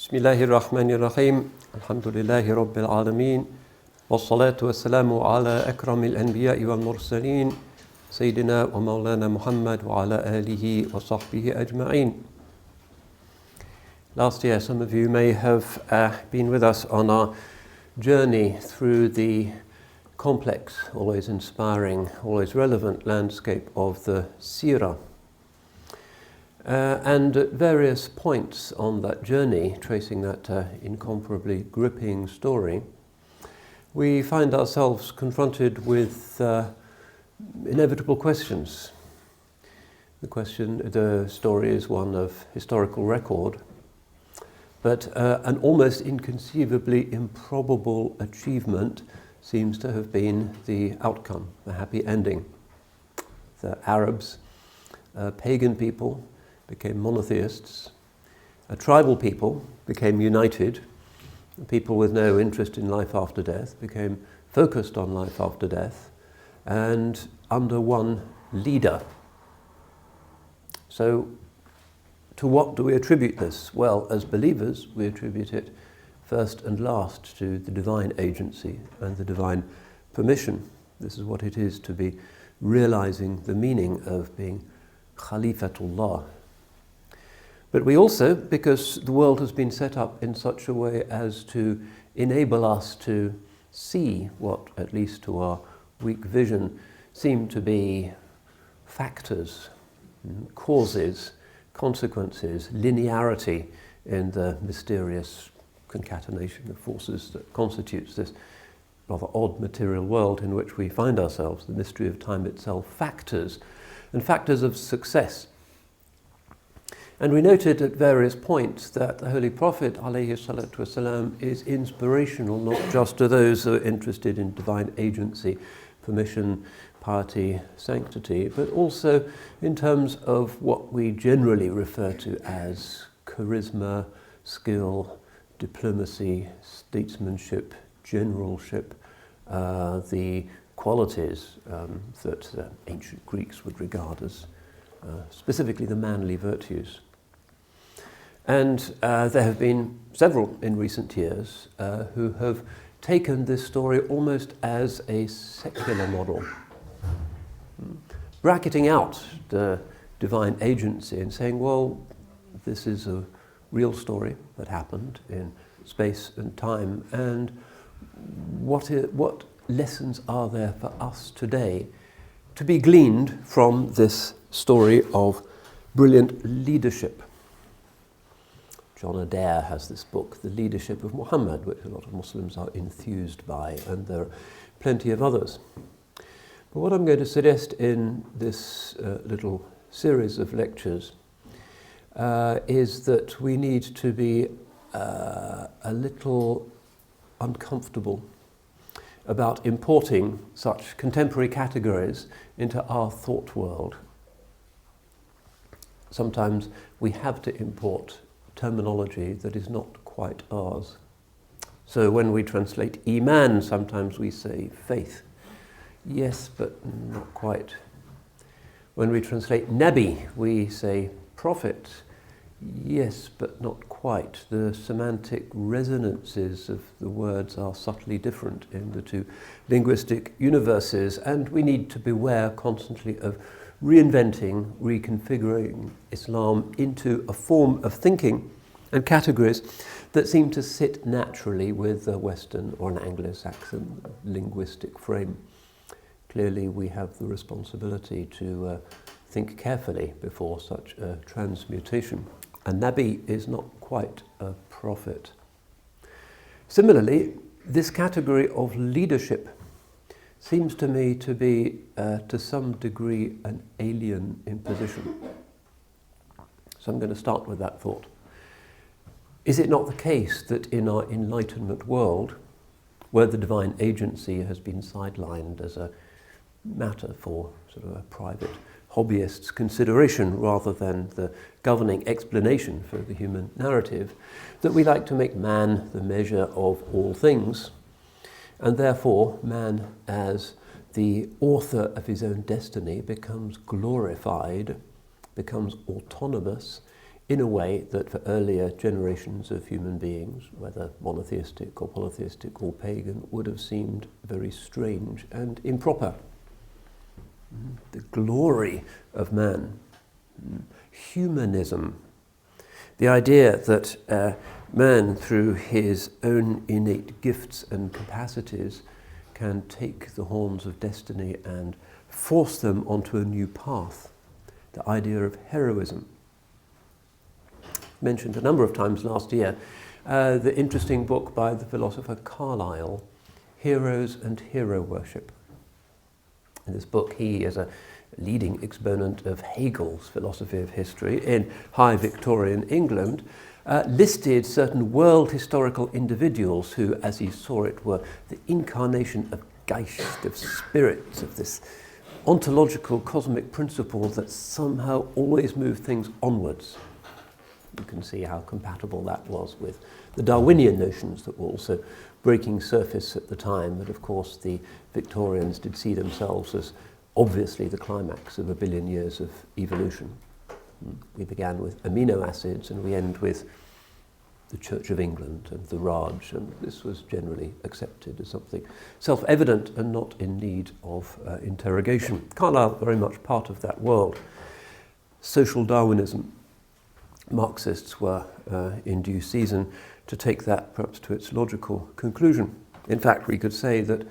Bismillahir Rahmanir Rahim. Alhamdulillahi Rabbil Alameen. Wassalatu wassalamu ala akramil anbiya'i wal mursaleen. Sayyidina wa Maulana Muhammad wa ala alihi wa sahbihi ajma'een. Last year, some of you may have been with us on our journey through the complex, always inspiring, always relevant landscape of the Seerah. And at various points on that journey, tracing that incomparably gripping story, we find ourselves confronted with inevitable questions. The story is one of historical record, but an almost inconceivably improbable achievement seems to have been the outcome, the happy ending. The Arabs, pagan people, became monotheists. A tribal people became united. People with no interest in life after death became focused on life after death and under one leader. So, to what do we attribute this? Well, as believers, we attribute it first and last to the divine agency and the divine permission. This is what it is to be realizing the meaning of being Khalifatullah. But we also, because the world has been set up in such a way as to enable us to see what, at least to our weak vision, seem to be factors, causes, consequences, linearity in the mysterious concatenation of forces that constitutes this rather odd material world in which we find ourselves, the mystery of time itself, factors, and factors of success. And we noted at various points that the Holy Prophet ﷺ is inspirational not just to those who are interested in divine agency, permission, piety, sanctity, but also in terms of what we generally refer to as charisma, skill, diplomacy, statesmanship, generalship, the qualities that the ancient Greeks would regard as specifically the manly virtues. And there have been several in recent years who have taken this story almost as a secular model, bracketing out the divine agency and saying, well, this is a real story that happened in space and time, and what lessons are there for us today to be gleaned from this story of brilliant leadership. John Adair has this book, The Leadership of Muhammad, which a lot of Muslims are enthused by, and there are plenty of others. But what I'm going to suggest in this little series of lectures is that we need to be a little uncomfortable about importing such contemporary categories into our thought world. Sometimes we have to import terminology that is not quite ours. So when we translate Iman, sometimes we say faith. Yes, but not quite. When we translate Nabi, we say prophet. Yes, but not quite. The semantic resonances of the words are subtly different in the two linguistic universes, and we need to beware constantly of reinventing, reconfiguring Islam into a form of thinking and categories that seem to sit naturally with a Western or an Anglo-Saxon linguistic frame. Clearly, we have the responsibility to think carefully before such a transmutation. A Nabi is not quite a prophet. Similarly, this category of leadership seems to me to be, to some degree, an alien imposition. So I'm going to start with that thought. Is it not the case that in our Enlightenment world, where the divine agency has been sidelined as a matter for sort of a private hobbyist's consideration rather than the governing explanation for the human narrative, that we like to make man the measure of all things, and therefore man as the author of his own destiny becomes glorified, becomes autonomous in a way that for earlier generations of human beings, whether monotheistic or polytheistic or pagan, would have seemed very strange and improper. The glory of man, humanism, the idea that man, through his own innate gifts and capacities, can take the horns of destiny and force them onto a new path. The idea of heroism. Mentioned a number of times last year, the interesting book by the philosopher Carlyle, Heroes and Hero Worship. In this book, he is a leading exponent of Hegel's philosophy of history in high Victorian England, listed certain world historical individuals who, as he saw it, were the incarnation of Geist, of spirits, of this ontological cosmic principle that somehow always moved things onwards. You can see how compatible that was with the Darwinian notions that were also breaking surface at the time, but of course the Victorians did see themselves as obviously the climax of 1 billion years of evolution. We began with amino acids and we end with the Church of England and the Raj, and this was generally accepted as something self-evident and not in need of interrogation. Carlyle very much part of that world. Social Darwinism. Marxists were in due season to take that perhaps to its logical conclusion. In fact, we could say that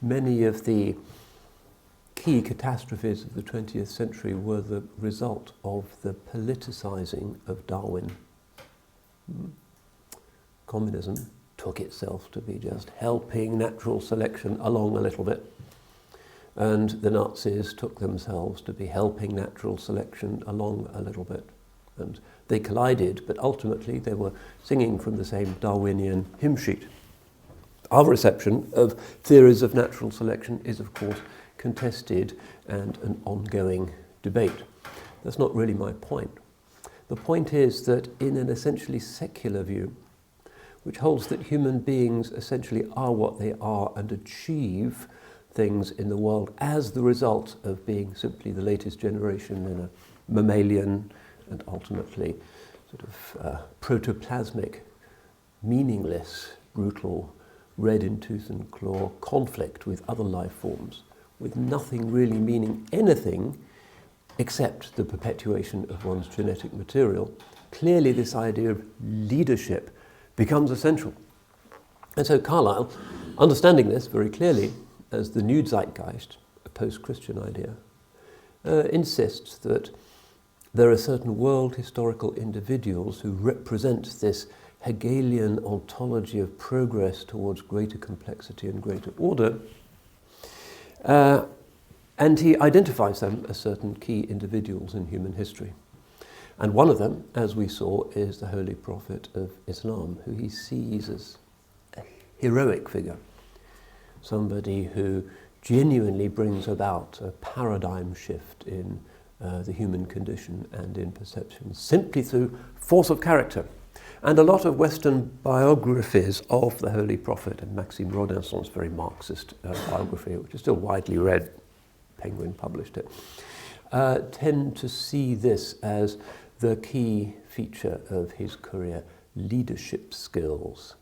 many of the key catastrophes of the 20th century were the result of the politicizing of Darwin. Communism took itself to be just helping natural selection along a little bit, and the Nazis took themselves to be helping natural selection along a little bit. And they collided, but ultimately they were singing from the same Darwinian hymn sheet. Our reception of theories of natural selection is, of course, contested and an ongoing debate. That's not really my point. The point is that in an essentially secular view, which holds that human beings essentially are what they are and achieve things in the world as the result of being simply the latest generation in a mammalian and ultimately sort of protoplasmic, meaningless, brutal, red in tooth and claw conflict with other life forms, with nothing really meaning anything except the perpetuation of one's genetic material. Clearly this idea of leadership becomes essential. And so Carlyle, understanding this very clearly as the new zeitgeist, a post-Christian idea, insists that there are certain world historical individuals who represent this Hegelian ontology of progress towards greater complexity and greater order, and he identifies them as certain key individuals in human history. And one of them, as we saw, is the Holy Prophet of Islam, who he sees as a heroic figure, somebody who genuinely brings about a paradigm shift in the human condition and in perception, simply through force of character. And a lot of Western biographies of the Holy Prophet, and Maxime Rodinson's very Marxist biography, which is still widely read, Penguin published it, tend to see this as the key feature of his career: leadership skills,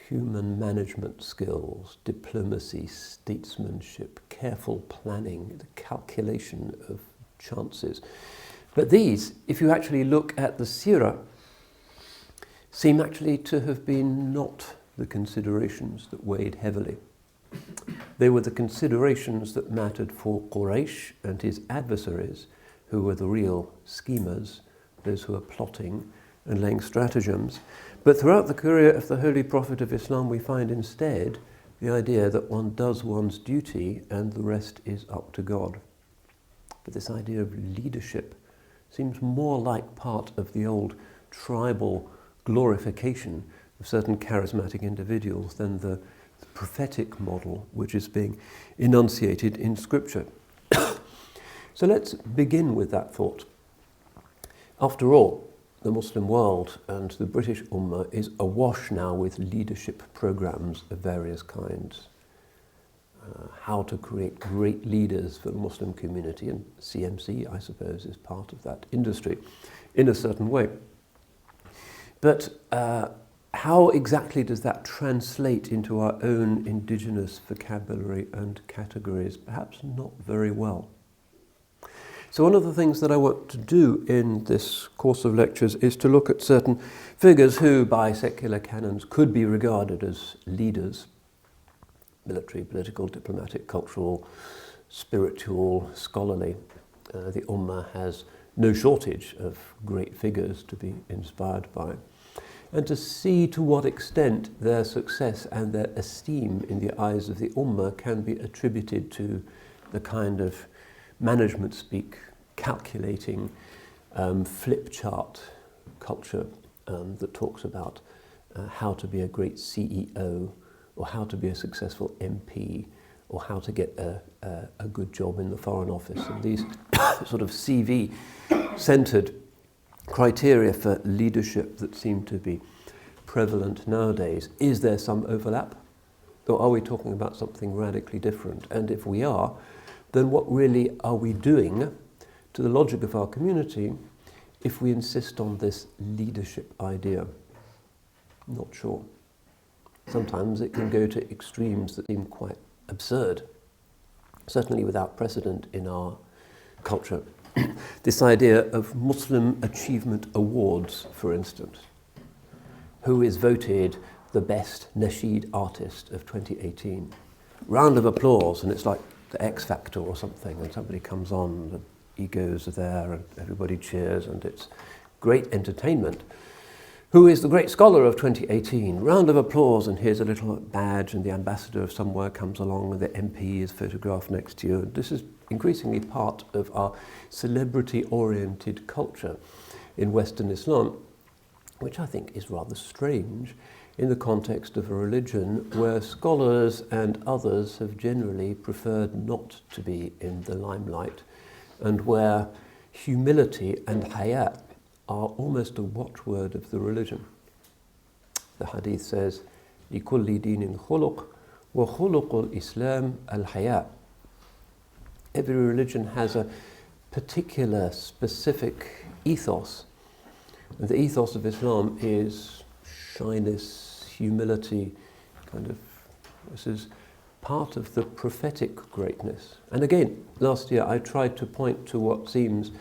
human management skills, diplomacy, statesmanship, careful planning, the calculation of chances. But these, if you actually look at the Sirah, seem actually to have been not the considerations that weighed heavily. They were the considerations that mattered for Quraysh and his adversaries, who were the real schemers, those who were plotting and laying stratagems. But throughout the career of the Holy Prophet of Islam, we find instead the idea that one does one's duty and the rest is up to God. But this idea of leadership seems more like part of the old tribal glorification of certain charismatic individuals than the prophetic model which is being enunciated in Scripture. So let's begin with that thought. After all, the Muslim world and the British Ummah is awash now with leadership programs of various kinds. how to create great leaders for the Muslim community, and CMC, I suppose, is part of that industry in a certain way. But how exactly does that translate into our own indigenous vocabulary and categories? Perhaps not very well. So one of the things that I want to do in this course of lectures is to look at certain figures who, by secular canons, could be regarded as leaders: military, political, diplomatic, cultural, spiritual, scholarly. The Ummah has no shortage of great figures to be inspired by, and to see to what extent their success and their esteem in the eyes of the Ummah can be attributed to the kind of management speak, calculating, flip chart culture that talks about how to be a great CEO, or how to be a successful MP, or how to get a good job in the Foreign Office, and these sort of CV-centered criteria for leadership that seem to be prevalent nowadays. Is there some overlap? Or are we talking about something radically different? And if we are, then what really are we doing to the logic of our community if we insist on this leadership idea? Not sure. Sometimes it can go to extremes that seem quite absurd, certainly without precedent in our culture. This idea of Muslim Achievement Awards, for instance. Who is voted the best nasheed artist of 2018? Round of applause, and it's like the X Factor or something, and somebody comes on, the egos are there, and everybody cheers, and it's great entertainment. Who is the great scholar of 2018? Round of applause, and here's a little badge, and the ambassador of somewhere comes along, and the MP is photographed next to you. This is increasingly part of our celebrity-oriented culture in Western Islam, which I think is rather strange in the context of a religion where scholars and others have generally preferred not to be in the limelight, and where humility and hayat are almost a watchword of the religion. The hadith says, لِكُلِّ دِينٍ خُلُقٍ وَخُلُقُ الْإِسْلَامِ الْحَيَاء. Every religion has a particular, specific ethos. And the ethos of Islam is shyness, humility, this is part of the prophetic greatness. And again, last year I tried to point to what seems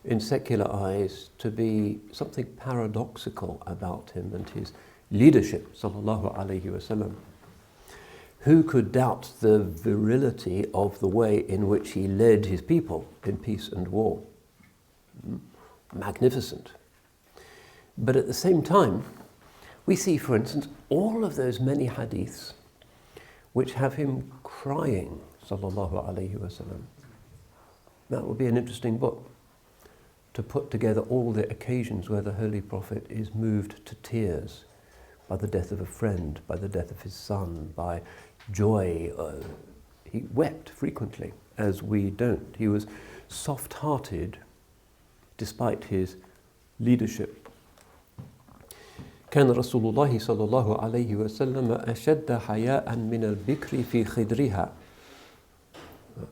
in secular eyes to be something paradoxical about him and his leadership, sallallahu alaihi wasallam. Who could doubt the virility of the way in which he led his people in peace and war? Magnificent. But at the same time, we see, for instance, all of those many hadiths which have him crying, sallallahu alaihi wasallam. That would be an interesting book, to put together all the occasions where the Holy Prophet is moved to tears by the death of a friend, by the death of his son, by joy. He wept frequently, as we don't. He was soft-hearted despite his leadership. كان رسول الله صلى الله عليه وسلم أشد حياء من البكر في خدرها.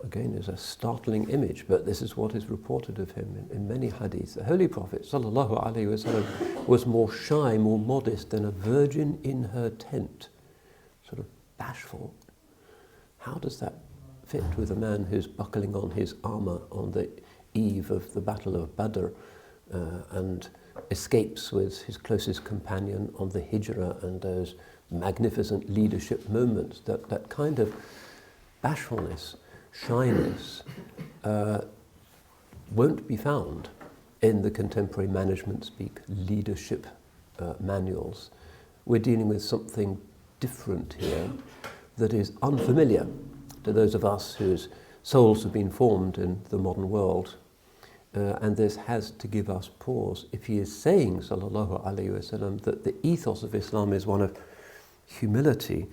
Again, is a startling image, but this is what is reported of him in many hadiths. The Holy Prophet sallallahu alaihi wasallam was more shy, more modest than a virgin in her tent, sort of bashful. How does that fit with a man who's buckling on his armour on the eve of the Battle of Badr and escapes with his closest companion on the Hijrah and those magnificent leadership moments? That kind of bashfulness, shyness won't be found in the contemporary management speak leadership manuals. We're dealing with something different here that is unfamiliar to those of us whose souls have been formed in the modern world. And this has to give us pause. If he is saying, sallallahu alaihi wasallam, that the ethos of Islam is one of humility,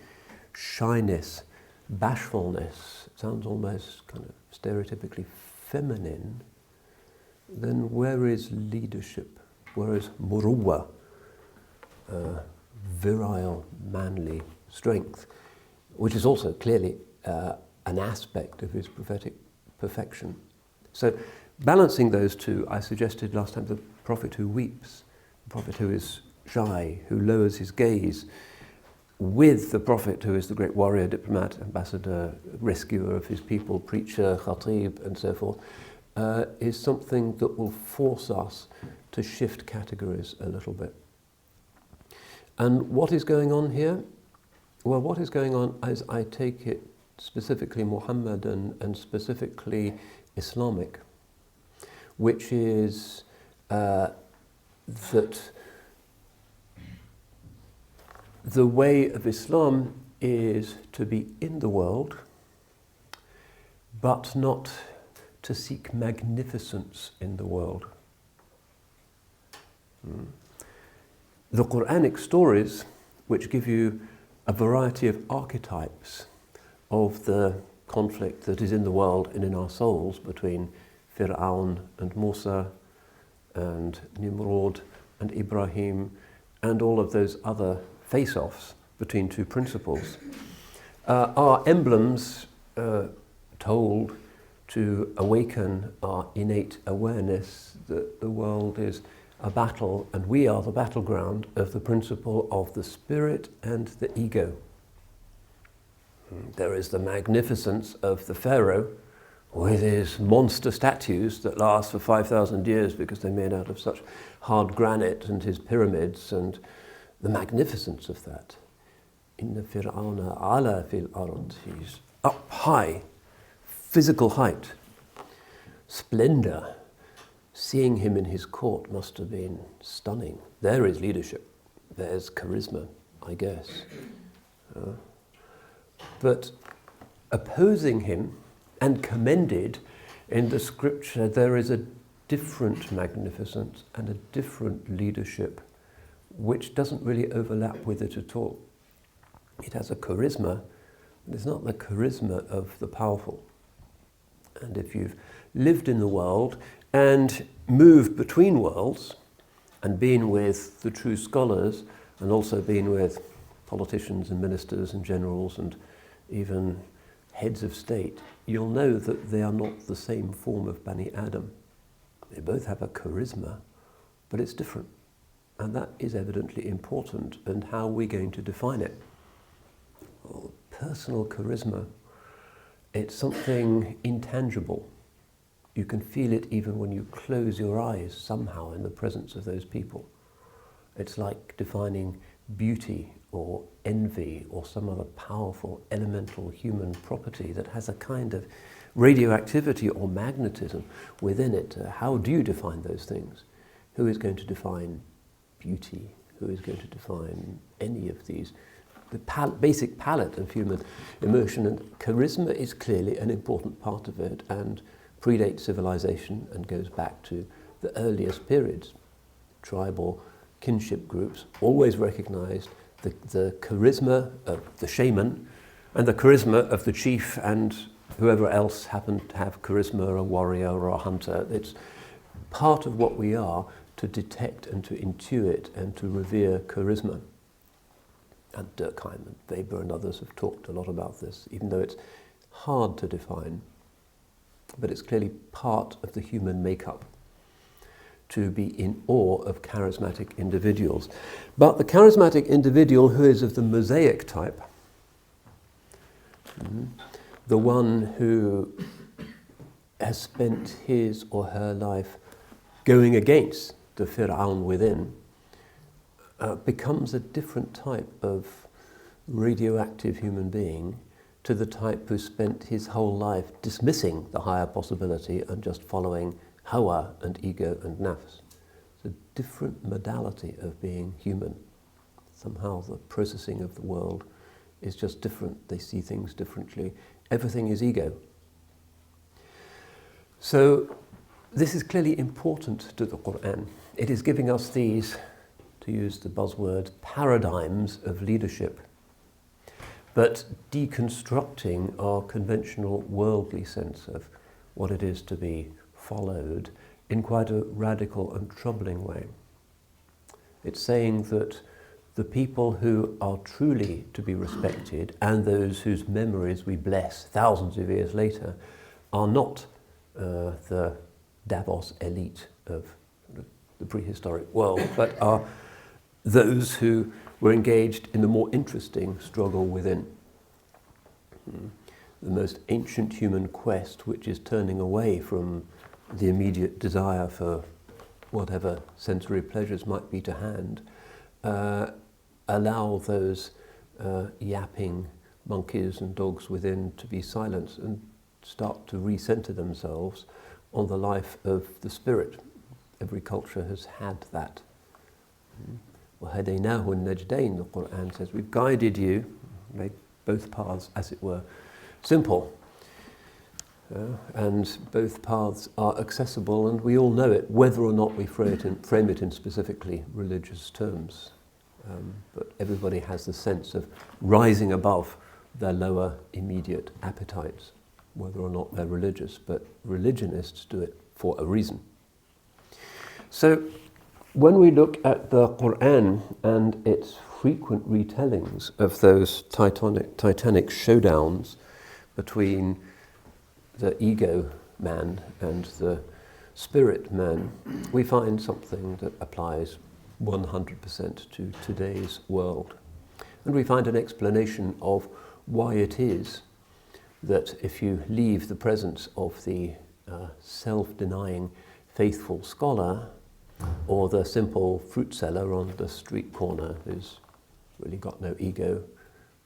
shyness, bashfulness, sounds almost kind of stereotypically feminine, then where is leadership? Where is muruwa, virile, manly strength, which is also clearly an aspect of his prophetic perfection. So balancing those two, I suggested last time the prophet who weeps, the prophet who is shy, who lowers his gaze, with the prophet who is the great warrior, diplomat, ambassador, rescuer of his people, preacher, khatib, and so forth, is something that will force us to shift categories a little bit. And what is going on here? Well, what is going on is, I take it, specifically Muhammadan and specifically Islamic, which is that the way of Islam is to be in the world, but not to seek magnificence in the world. The Quranic stories, which give you a variety of archetypes of the conflict that is in the world and in our souls between Pharaoh and Musa and Nimrod and Ibrahim and all of those other face-offs between two principles, are emblems told to awaken our innate awareness that the world is a battle and we are the battleground of the principle of the spirit and the ego. There is the magnificence of the Pharaoh with his monster statues that last for 5,000 years because they're made out of such hard granite, and his pyramids, and the magnificence of that. Inna Fir'auna ala fil ard. He's up high, physical height, splendor. Seeing him in his court must have been stunning. There is leadership. There's charisma, I guess. But opposing him and commended in the scripture, there is a different magnificence and a different leadership which doesn't really overlap with it at all. It has a charisma, but it's not the charisma of the powerful. And if you've lived in the world and moved between worlds and been with the true scholars and also been with politicians and ministers and generals and even heads of state, you'll know that they are not the same form of Bani Adam. They both have a charisma, but it's different. And that is evidently important. And how are we going to define it? Well, personal charisma, it's something intangible. You can feel it even when you close your eyes somehow in the presence of those people. It's like defining beauty or envy or some other powerful elemental human property that has a kind of radioactivity or magnetism within it. How do you define those things? Who is going to define beauty? Who is going to define any of these? The basic palette of human emotion, and charisma is clearly an important part of it and predates civilization and goes back to the earliest periods. Tribal kinship groups always recognized the charisma of the shaman and the charisma of the chief and whoever else happened to have charisma, a warrior or a hunter. It's part of what we are to detect and to intuit and to revere charisma. And Durkheim and Weber and others have talked a lot about this, even though it's hard to define, but it's clearly part of the human makeup to be in awe of charismatic individuals. But the charismatic individual who is of the Mosaic type, the one who has spent his or her life going against the Pharaoh within, becomes a different type of radioactive human being to the type who spent his whole life dismissing the higher possibility and just following hawa and ego and nafs. It's a different modality of being human. Somehow the processing of the world is just different. They see things differently. Everything is ego. So this is clearly important to the Quran. It is giving us these, to use the buzzword, paradigms of leadership, but deconstructing our conventional worldly sense of what it is to be followed in quite a radical and troubling way. It's saying that the people who are truly to be respected and those whose memories we bless thousands of years later are not the Davos elite of the prehistoric world, but are those who were engaged in the more interesting struggle within. The most ancient human quest, which is turning away from the immediate desire for whatever sensory pleasures might be to hand, allow those yapping monkeys and dogs within to be silenced and start to recenter themselves on the life of the spirit. Every culture has had that. وَهَدَيْنَاهُ النَّجْدَيْنِ, the Quran says, we've guided you, made both paths, as it were, simple. And both paths are accessible, and we all know it, whether or not we frame it in specifically religious terms. But everybody has the sense of rising above their lower immediate appetites, whether or not they're religious. But religionists do it for a reason. So when we look at the Quran and its frequent retellings of those titanic showdowns between the ego man and the spirit man, we find something that applies 100% to today's world. And we find an explanation of why it is that if you leave the presence of the self-denying faithful scholar or the simple fruit seller on the street corner who's really got no ego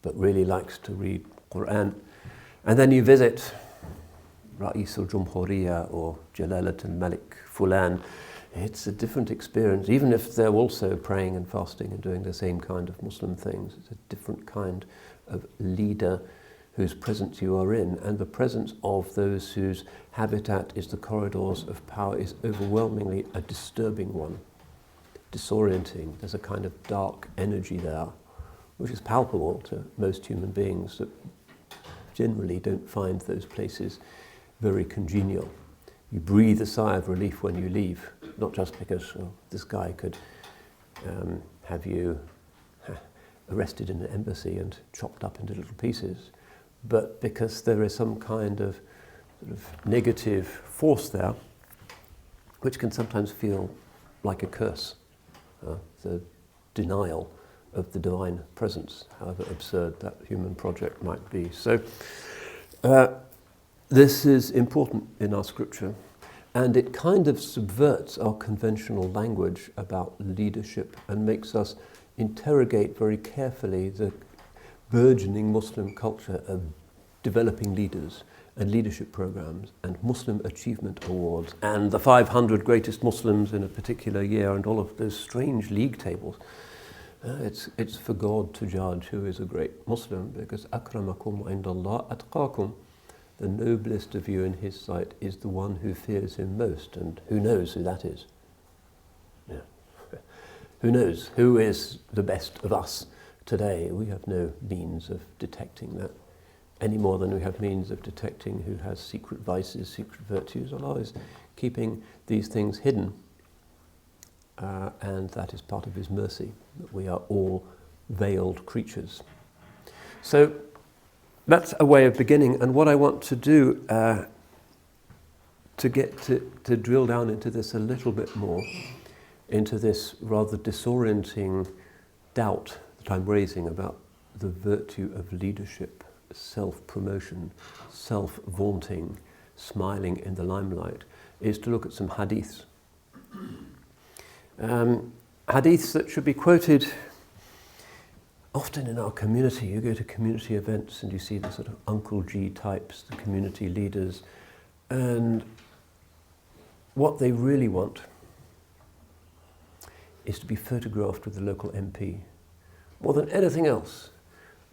but really likes to read Quran, and then you visit Ra'is al-Jumhuriya or Jalalat al-Malik Fulan, it's a different experience. Even if they're also praying and fasting and doing the same kind of Muslim things, it's a different kind of leader whose presence you are in, and the presence of those whose habitat is the corridors of power is overwhelmingly a disturbing one, disorienting. There's a kind of dark energy there, which is palpable to most human beings that generally don't find those places very congenial. You breathe a sigh of relief when you leave, not just because this guy could have you arrested in an embassy and chopped up into little pieces, but because there is some kind of sort of negative force there, which can sometimes feel like a curse, the denial of the divine presence, however absurd that human project might be. So this is important in our scripture, and it kind of subverts our conventional language about leadership and makes us interrogate very carefully the burgeoning Muslim culture of developing leaders and leadership programs and Muslim achievement awards and the 500 greatest Muslims in a particular year and all of those strange league tables. It's for God to judge who is a great Muslim, because akramakum indallah atqakum. The noblest of you in his sight is the one who fears him most, and who knows who that is? Yeah. Who knows who is the best of us today? We have no means of detecting that, any more than we have means of detecting who has secret vices, secret virtues. Allah is keeping these things hidden, and that is part of his mercy, that we are all veiled creatures. So that's a way of beginning, and what I want to do to get to drill down into this a little bit more, into this rather disorienting doubt that I'm raising about the virtue of leadership, self-promotion, self-vaunting, smiling in the limelight, is to look at some hadiths. Hadiths that should be quoted often in our community. You go to community events and you see the sort of Uncle G types, the community leaders, and what they really want is to be photographed with the local MP more than anything else.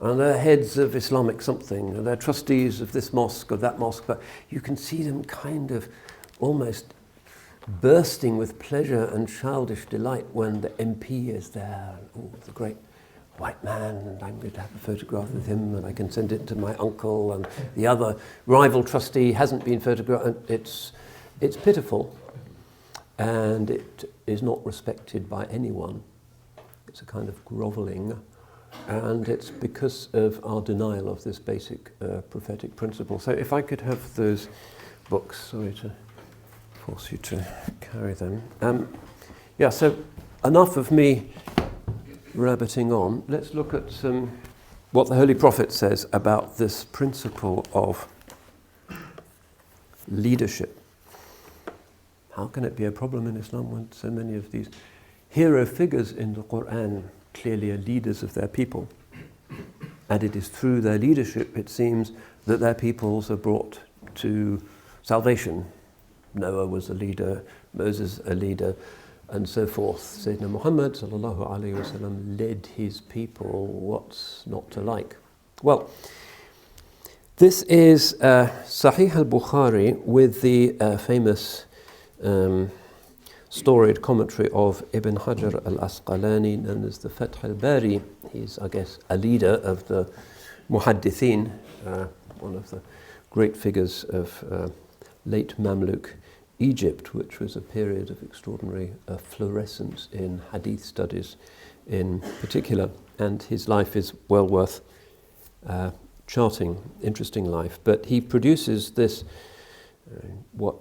And they're heads of Islamic something, and they're trustees of this mosque or that mosque, but you can see them kind of almost bursting with pleasure and childish delight when the MP is there. Oh, the great white man, and I'm going to have a photograph with him, and I can send it to my uncle, and the other rival trustee hasn't been photographed. It's pitiful, and it is not respected by anyone. It's a kind of grovelling, and it's because of our denial of this basic prophetic principle. So if I could have those books, sorry to force you to carry them. So enough of me rabbiting on. Let's look at what the Holy Prophet says about this principle of leadership. How can it be a problem in Islam when so many of these hero figures in the Quran clearly are leaders of their people? And it is through their leadership, it seems, that their peoples are brought to salvation. Noah was a leader, Moses a leader, and so forth. Sayyidina Muhammad sallallahu alayhi wasallam led his people. What's not to like? Well, this is Sahih al-Bukhari with the famous storied commentary of Ibn Hajar al-Asqalani, known as the Fath al-Bari. He's, I guess, a leader of the Muhaddithin, one of the great figures of late Mamluk Egypt, which was a period of extraordinary fluorescence in hadith studies in particular. And his life is well worth charting, interesting life. But he produces this, what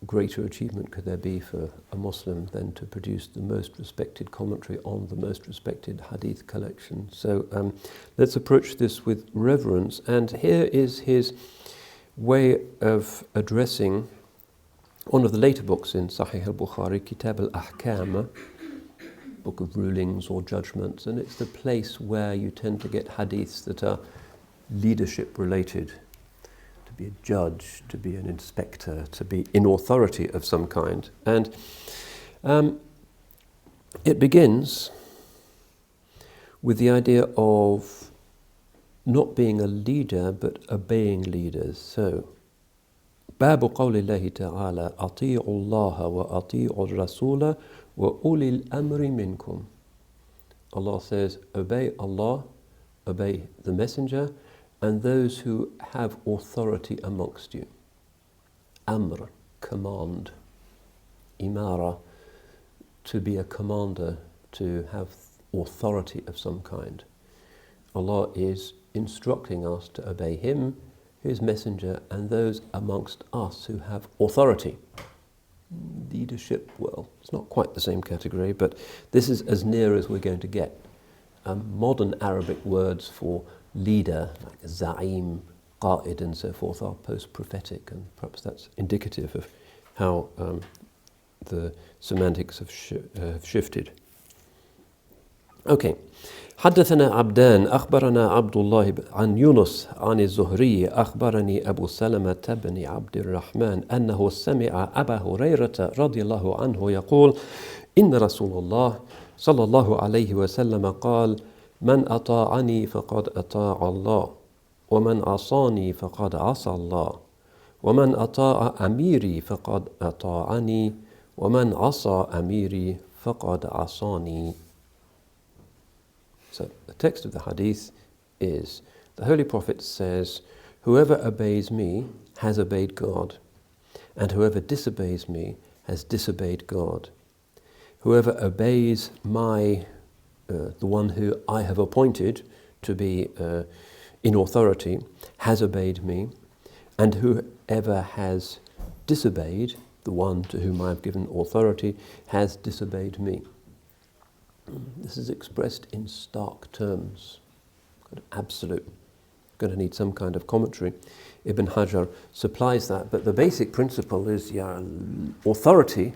greater achievement could there be for a Muslim than to produce the most respected commentary on the most respected hadith collection. So let's approach this with reverence. And here is his way of addressing one of the later books in Sahih al-Bukhari, Kitab al-Ahkam, book of rulings or judgments, and it's the place where you tend to get hadiths that are leadership related. To be a judge, to be an inspector, to be in authority of some kind. And it begins with the idea of not being a leader but obeying leaders. So, باب قول الله تعالى أطيعوا الله وأطيعوا الرسول وأولي الأمر منكم. Allah says, obey Allah, obey the messenger, and those who have authority amongst you. Amr, command. Imara, to be a commander, to have authority of some kind. Allah is instructing us to obey Him, His messenger, and those amongst us who have authority. Leadership, well, it's not quite the same category, but this is as near as we're going to get. Modern Arabic words for leader, like za'im, qa'id, and so forth, are post-prophetic, and perhaps that's indicative of how the semantics have shifted. Okay. حدثنا عبدان أخبرنا عبد الله عن يونس عن الزهري أخبرني أبو سلمة بن عبد الرحمن أنه سمع أبا هريرة رضي الله عنه يقول إن رسول الله صلى الله عليه وسلم قال من أطاعني فقد أطاع الله ومن عصاني فقد عصى الله ومن أطاع أميري فقد أطاعني ومن عصى أميري فقد عصاني. So the text of the hadith is, the Holy Prophet says, whoever obeys me has obeyed God, and whoever disobeys me has disobeyed God. Whoever obeys the one who I have appointed to be in authority has obeyed me, and whoever has disobeyed the one to whom I have given authority has disobeyed me. This is expressed in stark terms, kind of absolute. Going to need some kind of commentary. Ibn Hajar supplies that, but the basic principle is authority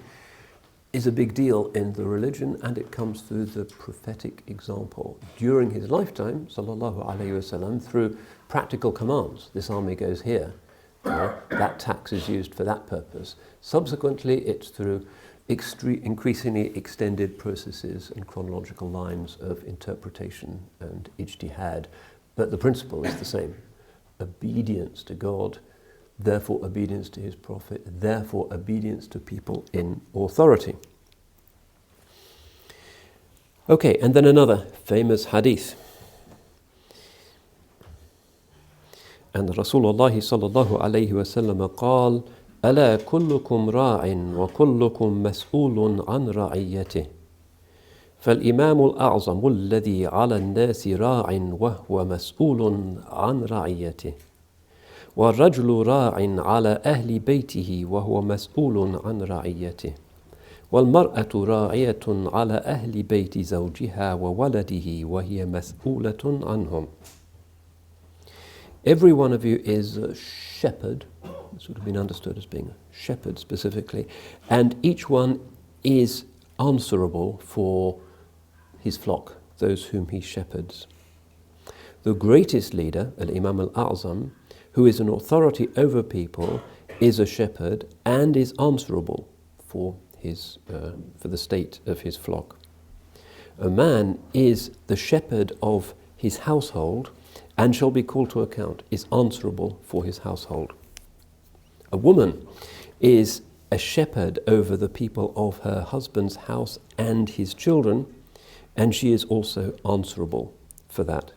is a big deal in the religion, and it comes through the prophetic example. During his lifetime, sallallahu alaihi wasallam, through practical commands. This army goes here, that tax is used for that purpose. Subsequently, it's through increasingly extended processes and chronological lines of interpretation and ijtihad. But the principle is the same. Obedience to God, therefore obedience to His Prophet, therefore obedience to people in authority. Okay, and then another famous hadith. And Rasulullah sallallahu alayhi wa sallam قال ألا كلكم راع وكلكم مسؤول عن رعيته فالإمام الأعظم الذي على الناس راع وهو مسؤول عن رعيته والرجل راع على أهل بيته وهو مسؤول عن رعيته والمرأة راعية على أهل بيت زوجها وولده وهي مسؤولة عنهم. Every one of you is a shepherd. This would have been understood as being a shepherd specifically, and each one is answerable for his flock, those whom he shepherds. The greatest leader, Al-Imam Al-A'zam, who is an authority over people, is a shepherd and is answerable for the state of his flock. A man is the shepherd of his household and shall be called to account, is answerable for his household. A woman is a shepherd over the people of her husband's house and his children, and she is also answerable for that.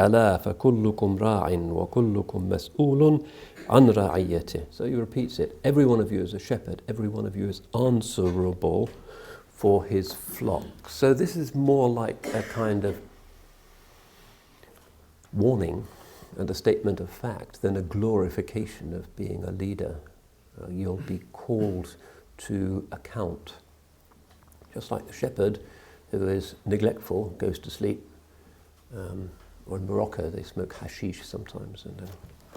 ألا فكلكم راع وكلكم مسؤول عن رعيته. So he repeats it. Every one of you is a shepherd. Every one of you is answerable for his flock. So this is more like a kind of warning and a statement of fact than a glorification of being a leader. You'll be called to account. Just like the shepherd who is neglectful, goes to sleep. Or in Morocco they smoke hashish sometimes and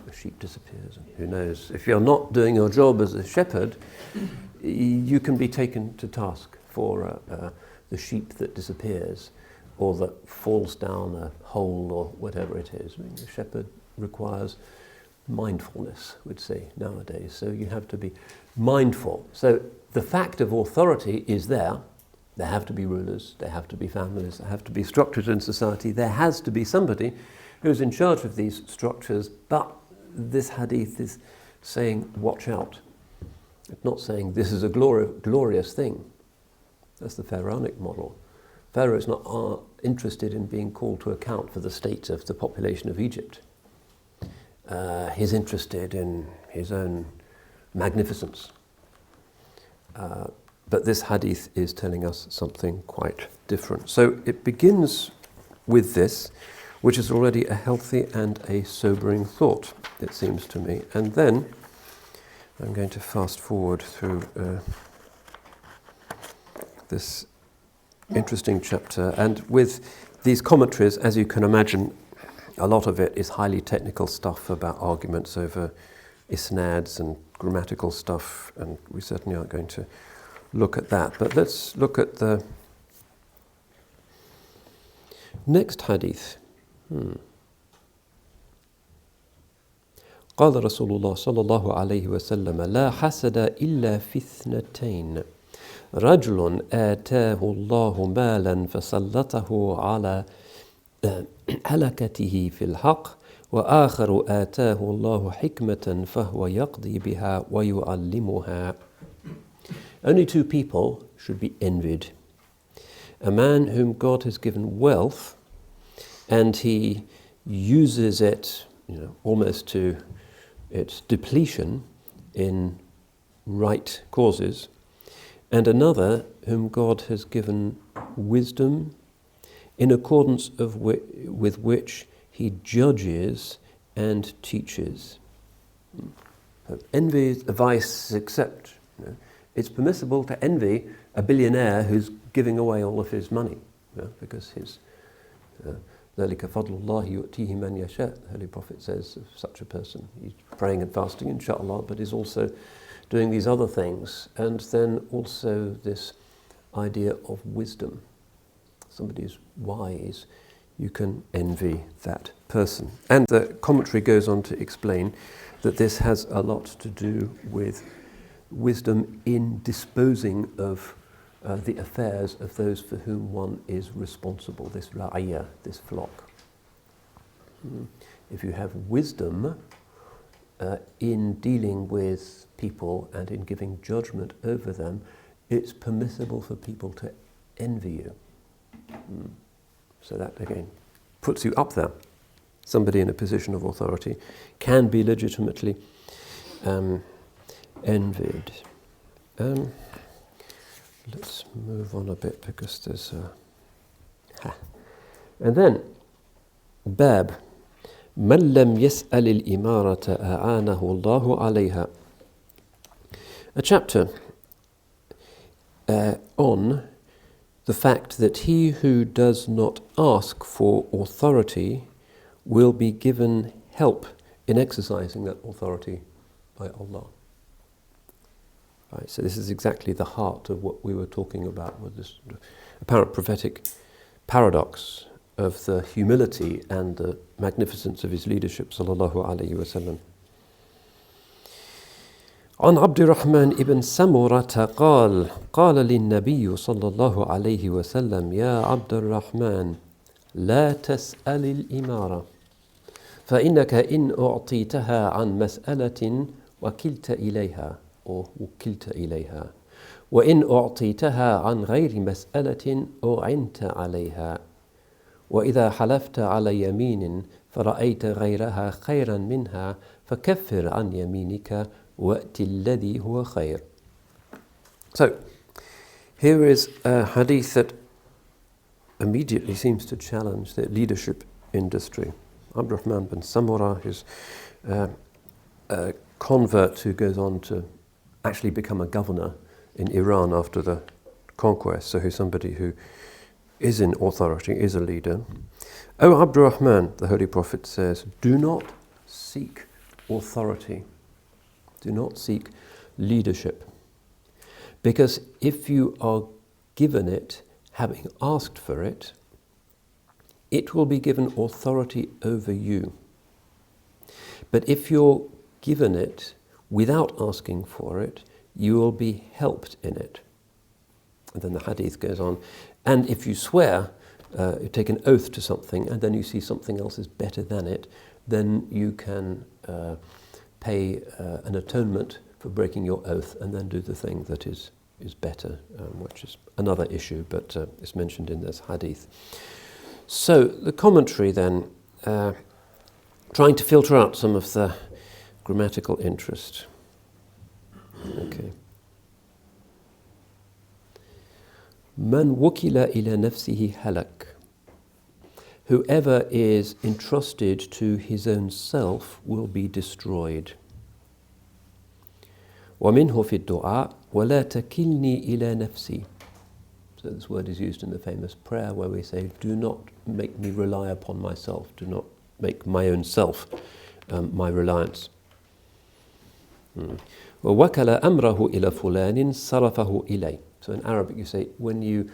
the sheep disappears. And who knows? If you're not doing your job as a shepherd, you can be taken to task for the sheep that disappears or that falls down a hole or whatever it is. I mean, the shepherd requires mindfulness, we'd say nowadays. So you have to be mindful. So the fact of authority is there. There have to be rulers, there have to be families, there have to be structures in society. There has to be somebody who's in charge of these structures, but this hadith is saying, watch out. It's not saying this is a glorious thing. That's the Pharaonic model. Pharaoh is not interested in being called to account for the state of the population of Egypt. He's interested in his own magnificence. But this hadith is telling us something quite different. So it begins with this, which is already a healthy and a sobering thought, it seems to me. And then I'm going to fast forward through this interesting chapter. And with these commentaries, as you can imagine, a lot of it is highly technical stuff about arguments over isnads and grammatical stuff, and we certainly aren't going to look at that. But let's look at the next hadith. قال رسول الله صلى الله عليه وسلم لا حسد إلا في اثنتين رجل آتاه الله مالا فسلطه على هلكته في الحق وآخر آتاه الله حكمة فهو يقضي بها ويعلمها. Only two people should be envied. A man whom God has given wealth and he uses it, almost to its depletion in right causes, and another whom God has given wisdom in accordance with which he judges and teaches. Envy is a vice, except it's permissible to envy a billionaire who's giving away all of his money, because his ذَلِكَ فَضْلُ اللَّهِ يُؤْتِيهِ مَنْ يَشَاءُ. The Holy Prophet says of such a person, he's praying and fasting, inshallah, but is also doing these other things. And then also this idea of wisdom. Somebody is wise, you can envy that person. And the commentary goes on to explain that this has a lot to do with wisdom in disposing of the affairs of those for whom one is responsible, this ra'iyah, this flock. If you have wisdom in dealing with people and in giving judgment over them, it's permissible for people to envy you. So that, again, puts you up there. Somebody in a position of authority can be legitimately envied. let's move on a bit because there's a... And then, Bab. من لم يسأل الإمارة أعانه الله عليها. A chapter on the fact that he who does not ask for authority will be given help in exercising that authority by Allah. Right, so this is exactly the heart of what we were talking about with this apparent prophetic paradox of the humility and the magnificence of his leadership, sallallahu alayhi wa sallam. عن عبد الرحمن ابن سمرة قال للنبي صلى الله عليه وسلم يا عبد الرحمن لا تسأل الإمارة فإنك إن أعطيتها عن مسألة وكلت إليها وإن أعطيتها عن غير مسألة أعنت عليها وإذا حلفت على يمين فرأيت غيرها خيرا منها فكفر عن يمينك وأت الذي هو خير. So, here is a hadith that immediately seems to challenge the leadership industry. Abdurrahman bin Samura is a convert who goes on to actually become a governor in Iran after the conquest, so he's somebody who is in authority, is a leader. O Abdurrahman, the Holy Prophet says, do not seek authority. Do not seek leadership. Because if you are given it, having asked for it, it will be given authority over you. But if you're given it without asking for it, you will be helped in it. And then the hadith goes on, and if you swear, you take an oath to something, and then you see something else is better than it, then you can pay an atonement for breaking your oath and then do the thing that is better, which is another issue, but it's mentioned in this hadith. So the commentary then, trying to filter out some of the grammatical interest. Okay. Man wukila ila nafsihi halak. Whoever is entrusted to his own self will be destroyed. وَمِنْهُ فِي الدُّعَاء وَلَا تَكِلْنِي إِلَى نَفْسِي. So this word is used in the famous prayer where we say, do not make me rely upon myself, do not make my own self my reliance. وَوَكَلَ أَمْرَهُ إِلَى فُلَانٍ صَرَفَهُ إِلَيْهِ. So in Arabic you say, when you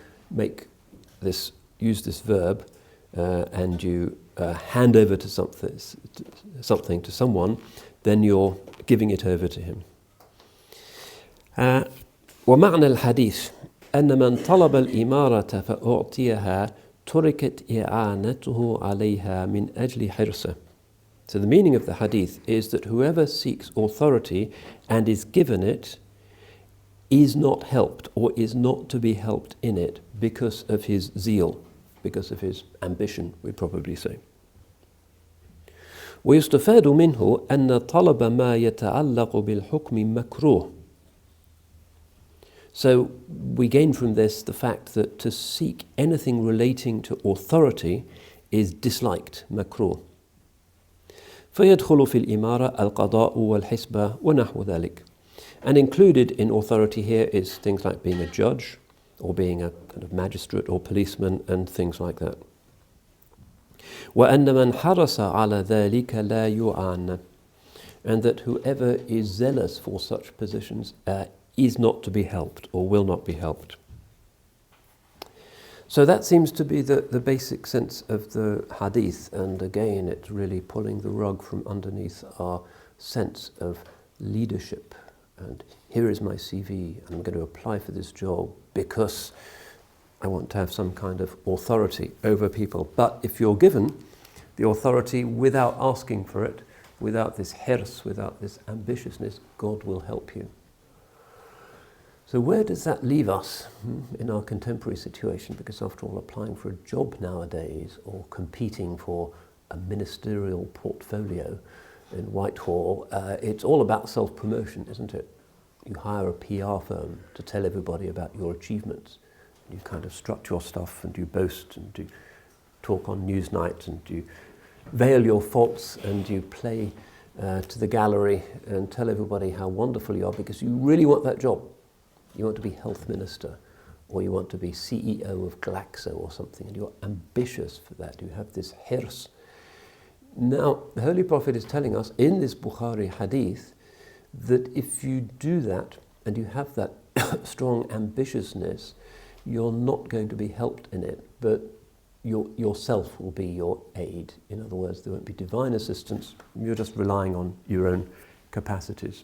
use this verb, and you hand over to something to someone, then you're giving it over to him. ومعنى الحديث أن من طلب الإمارة فأعطيها تركت إعانته عليها من أجل حرصه. So the meaning of the hadith is that whoever seeks authority and is given it is not helped or is not to be helped in it because of his zeal, because of his ambition, we'd probably say. ويستفاد منه أن طلب ما يتعلق بالحكم مكروه. So we gain from this the fact that to seek anything relating to authority is disliked, makruh. فيدخل في الإمارة القضاء والحسبة ونحو ذلك. And included in authority here is things like being a judge, or being a kind of magistrate or policeman, and things like that. وأن من حرص على ذلك لا يعان. And that whoever is zealous for such positions is not to be helped or will not be helped. So that seems to be the basic sense of the hadith, and again it's really pulling the rug from underneath our sense of leadership. And here is my CV, I'm going to apply for this job because I want to have some kind of authority over people. But if you're given the authority without asking for it, without this hirs, without this ambitiousness, God will help you. So where does that leave us in our contemporary situation? Because after all, applying for a job nowadays or competing for a ministerial portfolio in Whitehall, it's all about self-promotion, isn't it? You hire a PR firm to tell everybody about your achievements. You kind of strut your stuff and you boast and you talk on Newsnight and you veil your faults and you play to the gallery and tell everybody how wonderful you are because you really want that job. You want to be health minister or you want to be CEO of Glaxo or something and you're ambitious for that. You have this hirs. Now, the Holy Prophet is telling us in this Bukhari hadith that if you do that and you have that strong ambitiousness, you're not going to be helped in it, but yourself will be your aid. In other words, there won't be divine assistance. You're just relying on your own capacities.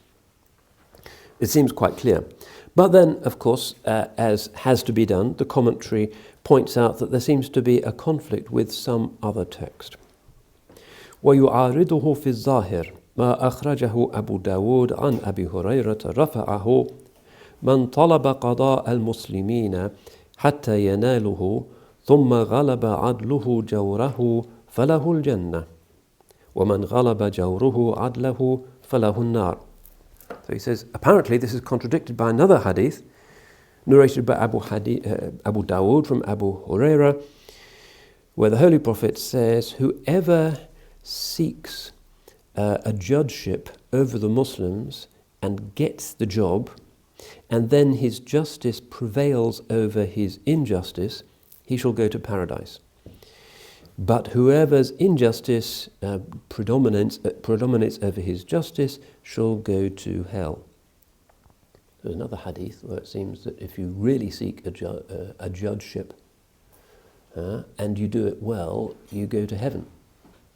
It seems quite clear. But then, of course, as has to be done, the commentary points out that there seems to be a conflict with some other text. وَيُعَارِضُهُ فِي الظَّاهِرِ ما أخرجه أبو داود عن أبي هريرة رفعه من طلب قضاء المسلمين حتى يناله ثم غلب عدله جوره فله الجنة ومن غلب جوره عدله فله النار. So he says, apparently this is contradicted by another hadith narrated by Abu Dawood from Abu Huraira, where the Holy Prophet says, whoever seeks a judgeship over the Muslims and gets the job, and then his justice prevails over his injustice, he shall go to paradise. But whoever's injustice predominates over his justice shall go to hell. There's another hadith where it seems that if you really seek a judgeship and you do it well, you go to heaven.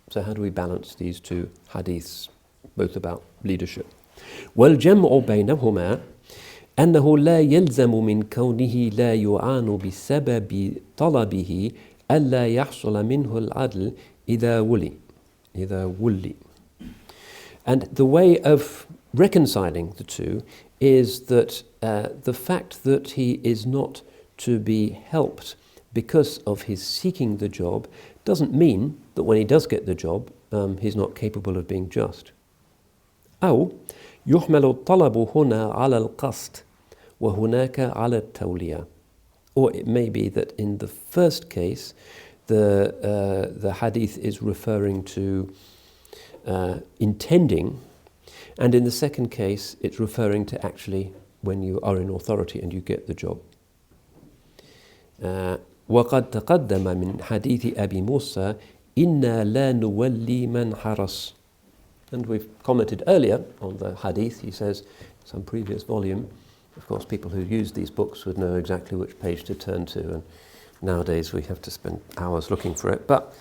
So how do we balance these two hadiths, both about leadership? وَالْجَمْعُ بَيْنَهُمَا أنه لا يلزم من كونه لا يعان بسبب طلبه ألا يحصل منه العدل إذا ولي. And the way of reconciling the two is that the fact that he is not to be helped because of his seeking the job doesn't mean that when he does get the job, he's not capable of being just. أو يحمل الطلب هنا على القصد وهناك على التولية. Or it may be that in the first case, the hadith is referring to intending, and in the second case, it's referring to actually when you are in authority and you get the job. وقد تقدم من حديث أبي موسى إنا لا نولي من حرس. And we've commented earlier on the hadith. He says, some previous volume, of course, people who use these books would know exactly which page to turn to, and nowadays we have to spend hours looking for it. But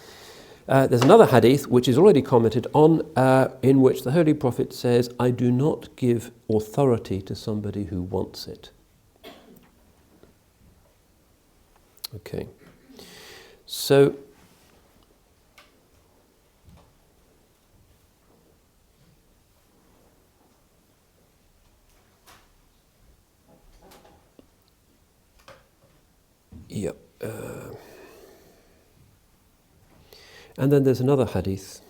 there's another hadith which is already commented on, in which the Holy Prophet says, I do not give authority to somebody who wants it. Okay. So, yep. And then there's another hadith.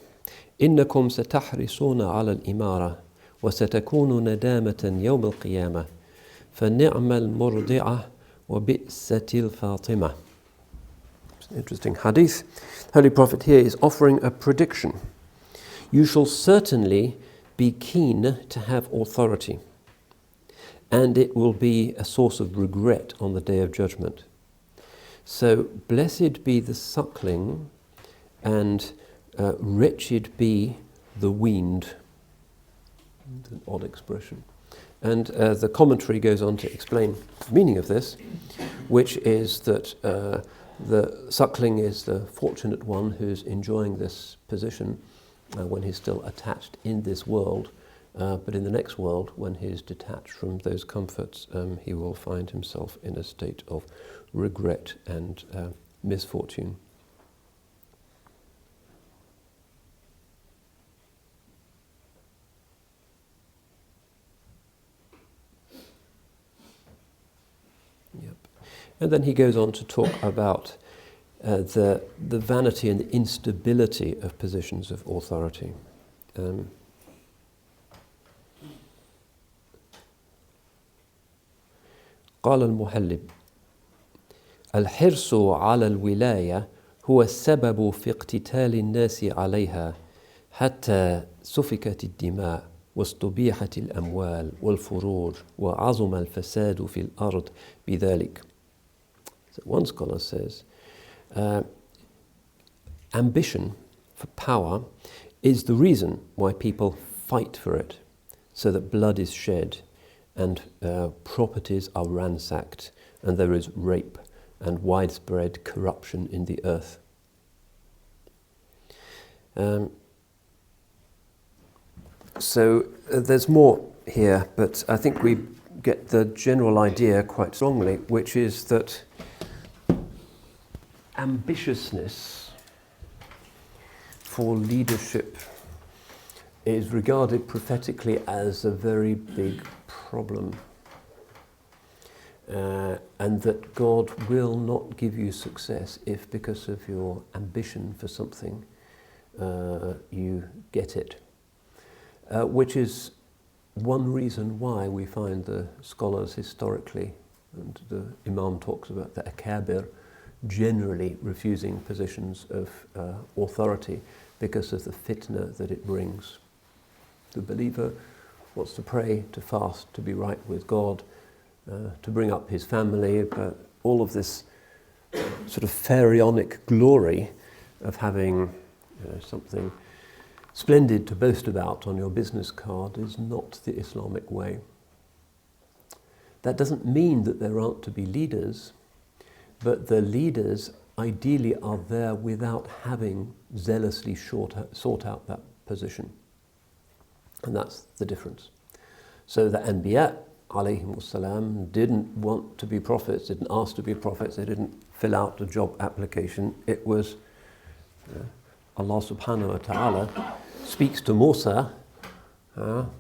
إنكم ستحرصون على الإمارة وستكون ندامة يوم القيامة فنعم المرضعة وبئست الفاطمة. It's an interesting hadith. Holy Prophet here is offering a prediction. You shall certainly be keen to have authority, and it will be a source of regret on the Day of Judgment. So, blessed be the suckling, and wretched be the weaned. It's an odd expression. And the commentary goes on to explain the meaning of this, which is that the suckling is the fortunate one who's enjoying this position when he's still attached in this world, but in the next world, when he's detached from those comforts, he will find himself in a state of regret and misfortune. Yep. And then he goes on to talk about the vanity and the instability of positions of authority. قال المحلب الحرص على الولاية هو السبب في اقتتال الناس عليها حتى سفكت الدماء واستبيحت الأموال والفروج وعظم الفساد في الأرض بذلك. So one scholar says, ambition for power is the reason why people fight for it, so that blood is shed and properties are ransacked and there is rape and widespread corruption in the earth. So there's more here, but I think we get the general idea quite strongly, which is that ambitiousness for leadership is regarded prophetically as a very big problem. And that God will not give you success if, because of your ambition for something, you get it. Which is one reason why we find the scholars historically, and the Imam talks about the akabir, generally refusing positions of authority because of the fitna that it brings. The believer wants to pray, to fast, to be right with God, to bring up his family, but all of this sort of pharaonic glory of having something splendid to boast about on your business card is not the Islamic way. That doesn't mean that there aren't to be leaders, but the leaders ideally are there without having zealously sought out that position. And that's the difference. So the Anbiya, alayhim salam, didn't want to be prophets, didn't ask to be prophets, they didn't fill out a job application. It was Allah subhanahu wa ta'ala speaks to Musa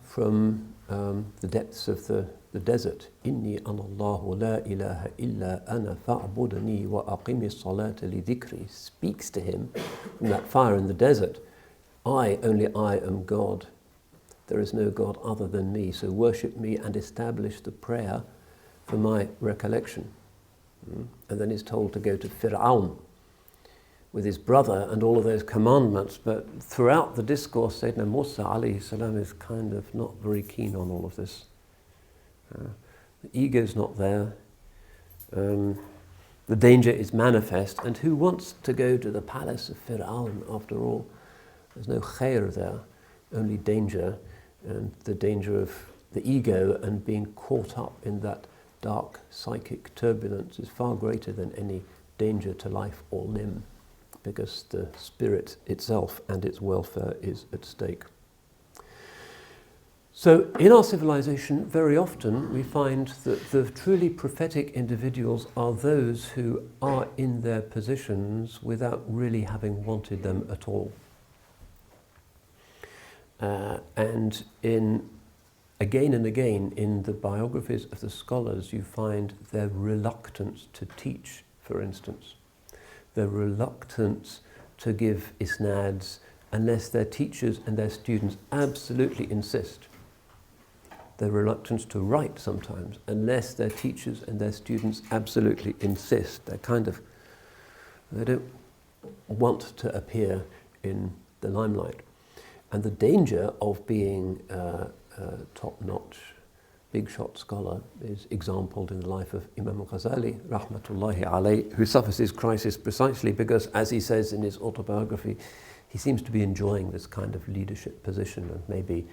from the depths of the desert. Inni ana Allahu la ilaha illa ana fa'budni wa aqimi salata li dhikri. Speaks to him from that fire in the desert. Only I am God. There is no God other than me, so worship me and establish the prayer for my recollection. And then he's told to go to Pharaoh with his brother and all of those commandments, but throughout the discourse, Sayyidina Musa alayhi salam is kind of not very keen on all of this. The ego's not there. The danger is manifest, and who wants to go to the palace of Pharaoh after all? There's no khair there, only danger, and the danger of the ego and being caught up in that dark psychic turbulence is far greater than any danger to life or limb, because the spirit itself and its welfare is at stake. So in our civilization, very often we find that the truly prophetic individuals are those who are in their positions without really having wanted them at all. And again and again in the biographies of the scholars, you find their reluctance to teach, for instance. Their reluctance to give isnads unless their teachers and their students absolutely insist. Their reluctance to write sometimes unless their teachers and their students absolutely insist. They don't want to appear in the limelight. And the danger of being a top-notch, big-shot scholar is exampled in the life of Imam Ghazali, rahmatullahi alayh, who suffers this crisis precisely because, as he says in his autobiography, he seems to be enjoying this kind of leadership position, and maybe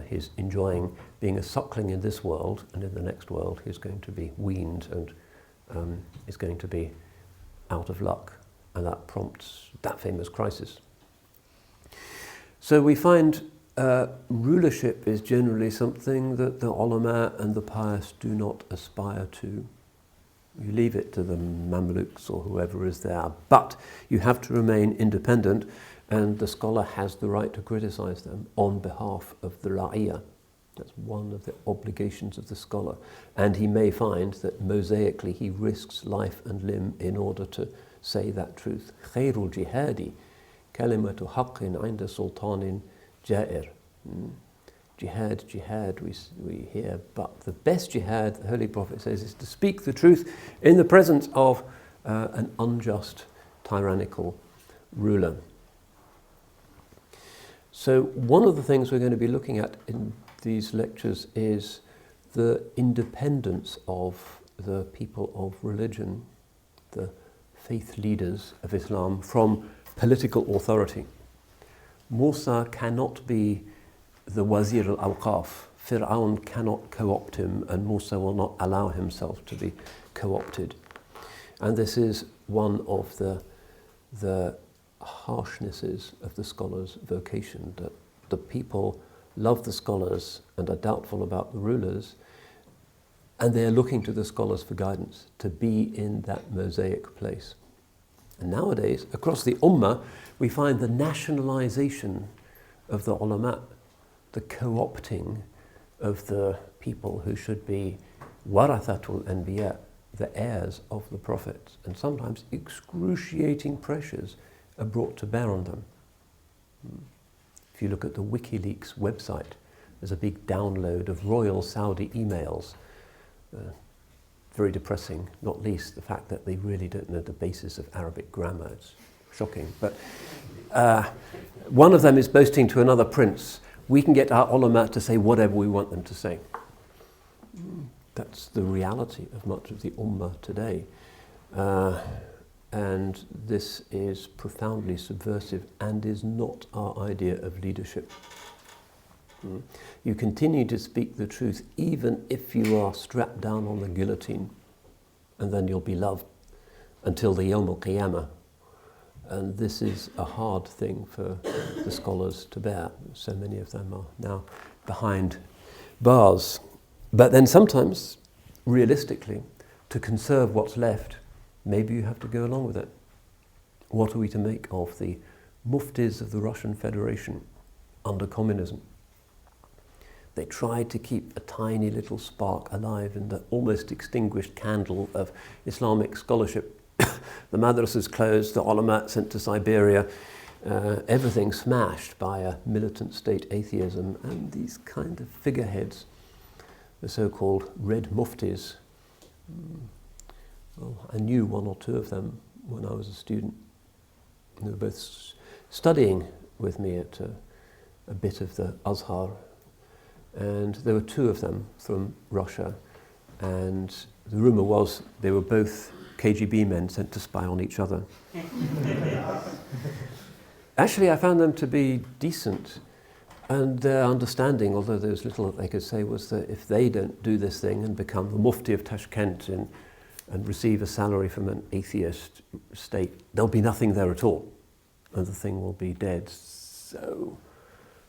he's enjoying being a suckling in this world, and in the next world he's going to be weaned and is going to be out of luck, and that prompts that famous crisis. So we find rulership is generally something that the ulama and the pious do not aspire to. You leave it to the Mamluks or whoever is there, but you have to remain independent, and the scholar has the right to criticize them on behalf of the ra'iyah. That's one of the obligations of the scholar. And he may find that mosaically he risks life and limb in order to say that truth. Khairul jihadi kalimatu haqqin inda sultanin ja'ir. jihad, jihad, we hear, but the best jihad, the Holy Prophet says, is to speak the truth in the presence of an unjust, tyrannical ruler. So one of the things we're going to be looking at in these lectures is the independence of the people of religion, the faith leaders of Islam, from political authority. Musa cannot be the Wazir al-Awqaf. Pharaoh cannot co-opt him, and Musa will not allow himself to be co-opted. And this is one of the harshnesses of the scholar's vocation, that the people love the scholars and are doubtful about the rulers, and they are looking to the scholars for guidance, to be in that mosaic place. And nowadays, across the Ummah, we find the nationalization of the ulama, the co-opting of the people who should be warathatul anbiya, the heirs of the prophets, and sometimes excruciating pressures are brought to bear on them. If you look at the WikiLeaks website, there's a big download of royal Saudi emails. Very depressing, not least the fact that they really don't know the basis of Arabic grammar. It's shocking. But one of them is boasting to another prince, we can get our ulama to say whatever we want them to say. That's the reality of much of the ummah today. And this is profoundly subversive and is not our idea of leadership. You continue to speak the truth even if you are strapped down on the guillotine, and then you'll be loved until the Yawm al-Qiyamah. And this is a hard thing for the scholars to bear. So many of them are now behind bars. But then sometimes, realistically, to conserve what's left, maybe you have to go along with it. What are we to make of the muftis of the Russian Federation under communism? They tried to keep a tiny little spark alive in the almost extinguished candle of Islamic scholarship. The madrasas closed, the ulama sent to Siberia, everything smashed by a militant state atheism, and these kind of figureheads, the so-called red muftis. Well, I knew one or two of them when I was a student. They were both studying with me at a bit of the Azhar. And there were two of them from Russia, and the rumour was they were both KGB men sent to spy on each other. Actually, I found them to be decent, and their understanding, although there was little that they could say, was that if they don't do this thing and become the mufti of Tashkent and receive a salary from an atheist state, there'll be nothing there at all, and the thing will be dead. So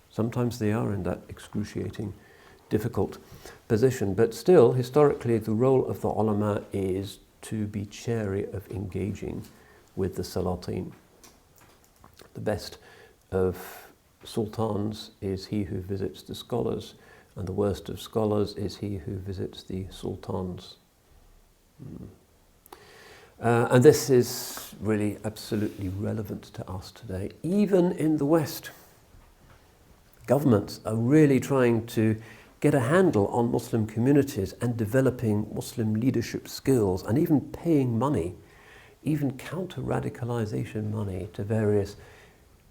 sometimes they are in that excruciating, difficult position. But still, historically, the role of the ulama is to be chary of engaging with the Salatin. The best of sultans is he who visits the scholars, and the worst of scholars is he who visits the sultans. And this is really absolutely relevant to us today, even in the West. Governments are really trying to get a handle on Muslim communities and developing Muslim leadership skills, and even paying money, even counter-radicalization money, to various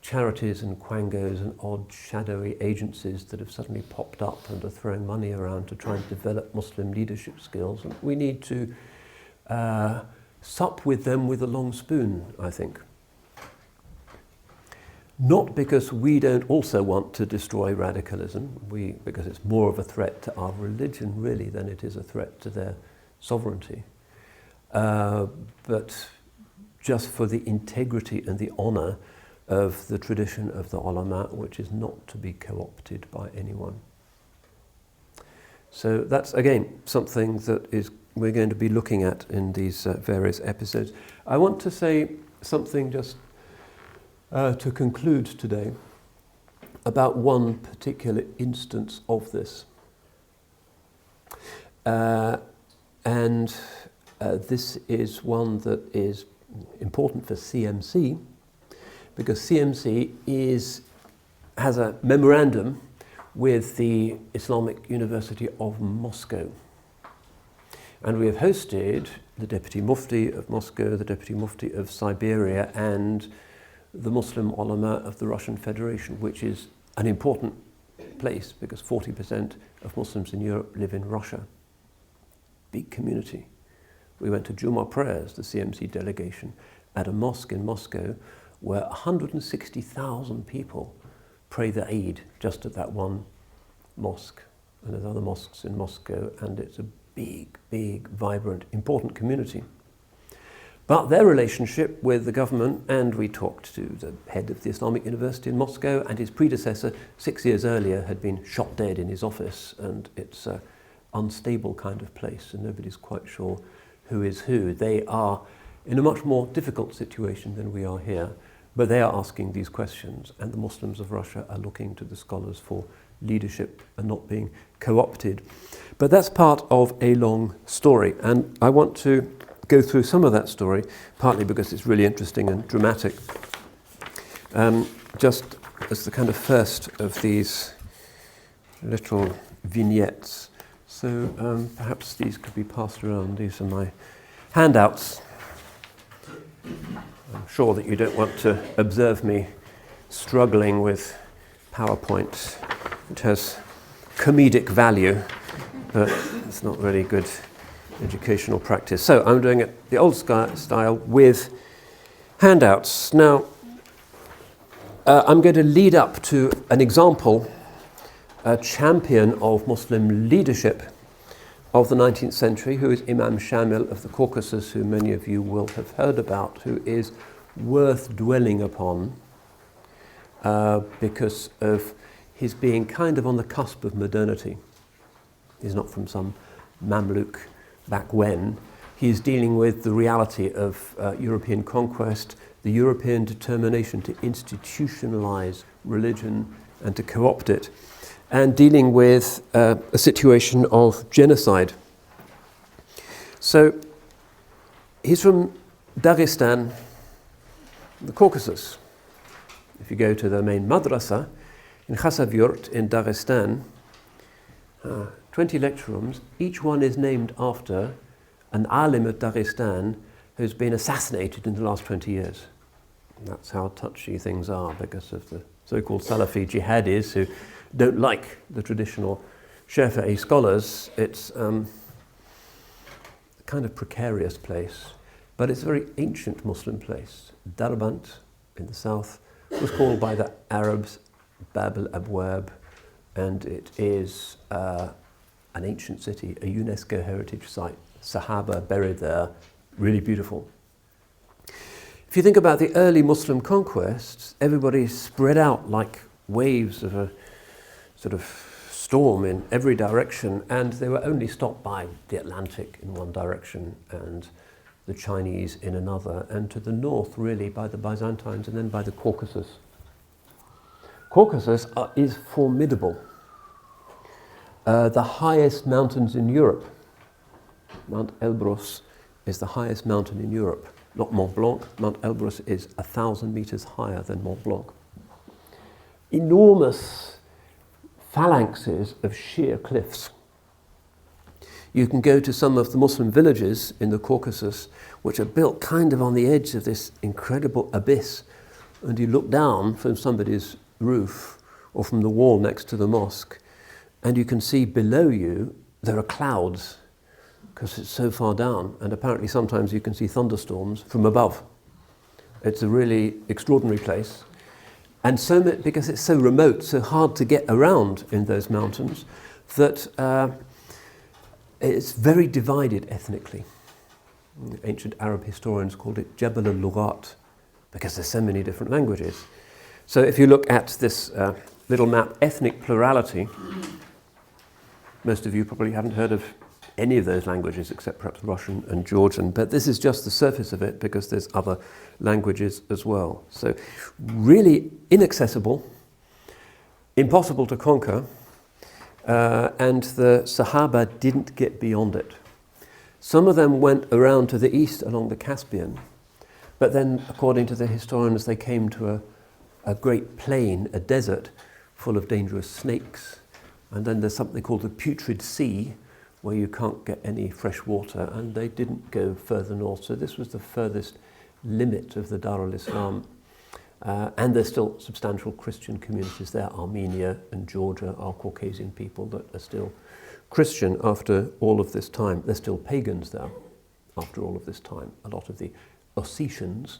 charities and quangos and odd shadowy agencies that have suddenly popped up and are throwing money around to try and develop Muslim leadership skills. And we need to sup with them with a long spoon, I think. Not because we don't also want to destroy radicalism, because it's more of a threat to our religion, really, than it is a threat to their sovereignty. But just for the integrity and the honour of the tradition of the ulama, which is not to be co-opted by anyone. So that's, again, something that we're going to be looking at in these various episodes. I want to say something just to conclude today about one particular instance of this. This is one that is important for CMC, because CMC has a memorandum with the Islamic University of Moscow. And we have hosted the Deputy Mufti of Moscow, the Deputy Mufti of Siberia, and the Muslim ulama of the Russian Federation, which is an important place because 40% of Muslims in Europe live in Russia. Big community. We went to Jummah prayers, the CMC delegation, at a mosque in Moscow where 160,000 people pray the Eid just at that one mosque. And there's other mosques in Moscow, and it's a big, big, vibrant, important community. But their relationship with the government, and we talked to the head of the Islamic University in Moscow, and his predecessor 6 years earlier had been shot dead in his office, and it's an unstable kind of place, and nobody's quite sure who is who. They are in a much more difficult situation than we are here, but they are asking these questions, and the Muslims of Russia are looking to the scholars for leadership and not being co-opted. But that's part of a long story, and I want to go through some of that story, partly because it's really interesting and dramatic. Just as the kind of first of these little vignettes. So perhaps these could be passed around. These are my handouts. I'm sure that you don't want to observe me struggling with PowerPoint. It has comedic value, but it's not really good educational practice. So I'm doing it the old style with handouts. Now, I'm going to lead up to an example, a champion of Muslim leadership of the 19th century, who is Imam Shamil of the Caucasus, who many of you will have heard about, who is worth dwelling upon because of his being kind of on the cusp of modernity. He's not from some Mamluk back when. He's dealing with the reality of European conquest, the European determination to institutionalize religion and to co-opt it, and dealing with a situation of genocide. So he's from Dagestan, the Caucasus. If you go to the main madrasa in Khasavyurt in Dagestan, 20 lecture rooms, each one is named after an alim of Dagestan who's been assassinated in the last 20 years. And that's how touchy things are because of the so-called Salafi jihadis who don't like the traditional Shafi'i scholars. It's a kind of precarious place, but it's a very ancient Muslim place. Darbant in the south was called by the Arabs Bab al-Abwab, and it is an ancient city, a UNESCO heritage site. Sahaba buried there, really beautiful. If you think about the early Muslim conquests, everybody spread out like waves of a sort of storm in every direction, and they were only stopped by the Atlantic in one direction and the Chinese in another, and to the north really by the Byzantines and then by the Caucasus. Caucasus is formidable. The highest mountains in Europe, Mount Elbrus is the highest mountain in Europe. Not Mont Blanc. Mount Elbrus is 1,000 meters higher than Mont Blanc. Enormous phalanxes of sheer cliffs. You can go to some of the Muslim villages in the Caucasus, which are built kind of on the edge of this incredible abyss, and you look down from somebody's roof or from the wall next to the mosque, and you can see below you there are clouds because it's so far down, and apparently sometimes you can see thunderstorms from above. It's a really extraordinary place, and so because it's so remote, so hard to get around in those mountains, that it's very divided ethnically. Ancient Arab historians called it Jabal al-Lughat because there's so many different languages. So if you look at this little map, ethnic plurality, most of you probably haven't heard of any of those languages except perhaps Russian and Georgian, but this is just the surface of it because there's other languages as well. So really inaccessible, impossible to conquer, and the Sahaba didn't get beyond it. Some of them went around to the east along the Caspian, but then according to the historians they came to a great plain, a desert full of dangerous snakes And then there's something called the Putrid Sea, where you can't get any fresh water, and they didn't go further north. So this was the furthest limit of the Dar al-Islam. And there's still substantial Christian communities there. Armenia and Georgia are Caucasian people that are still Christian after all of this time. They're still pagans there after all of this time. A lot of the Ossetians,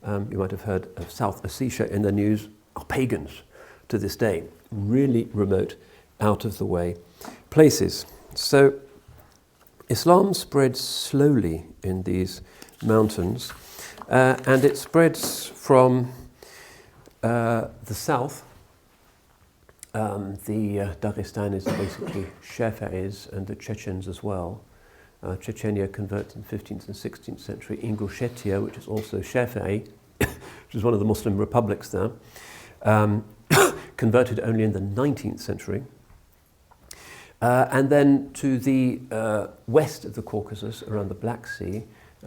you might have heard of South Ossetia in the news, are pagans to this day. Really remote, out of the way places. So Islam spreads slowly in these mountains, and it spreads from the south. The Dagestanis are basically Shafa'is and the Chechens as well. Chechnya converted in the 15th and 16th century. Ingushetia, which is also Shafi'i, which is one of the Muslim republics there, converted only in the 19th century. And then to the west of the Caucasus, around the Black Sea,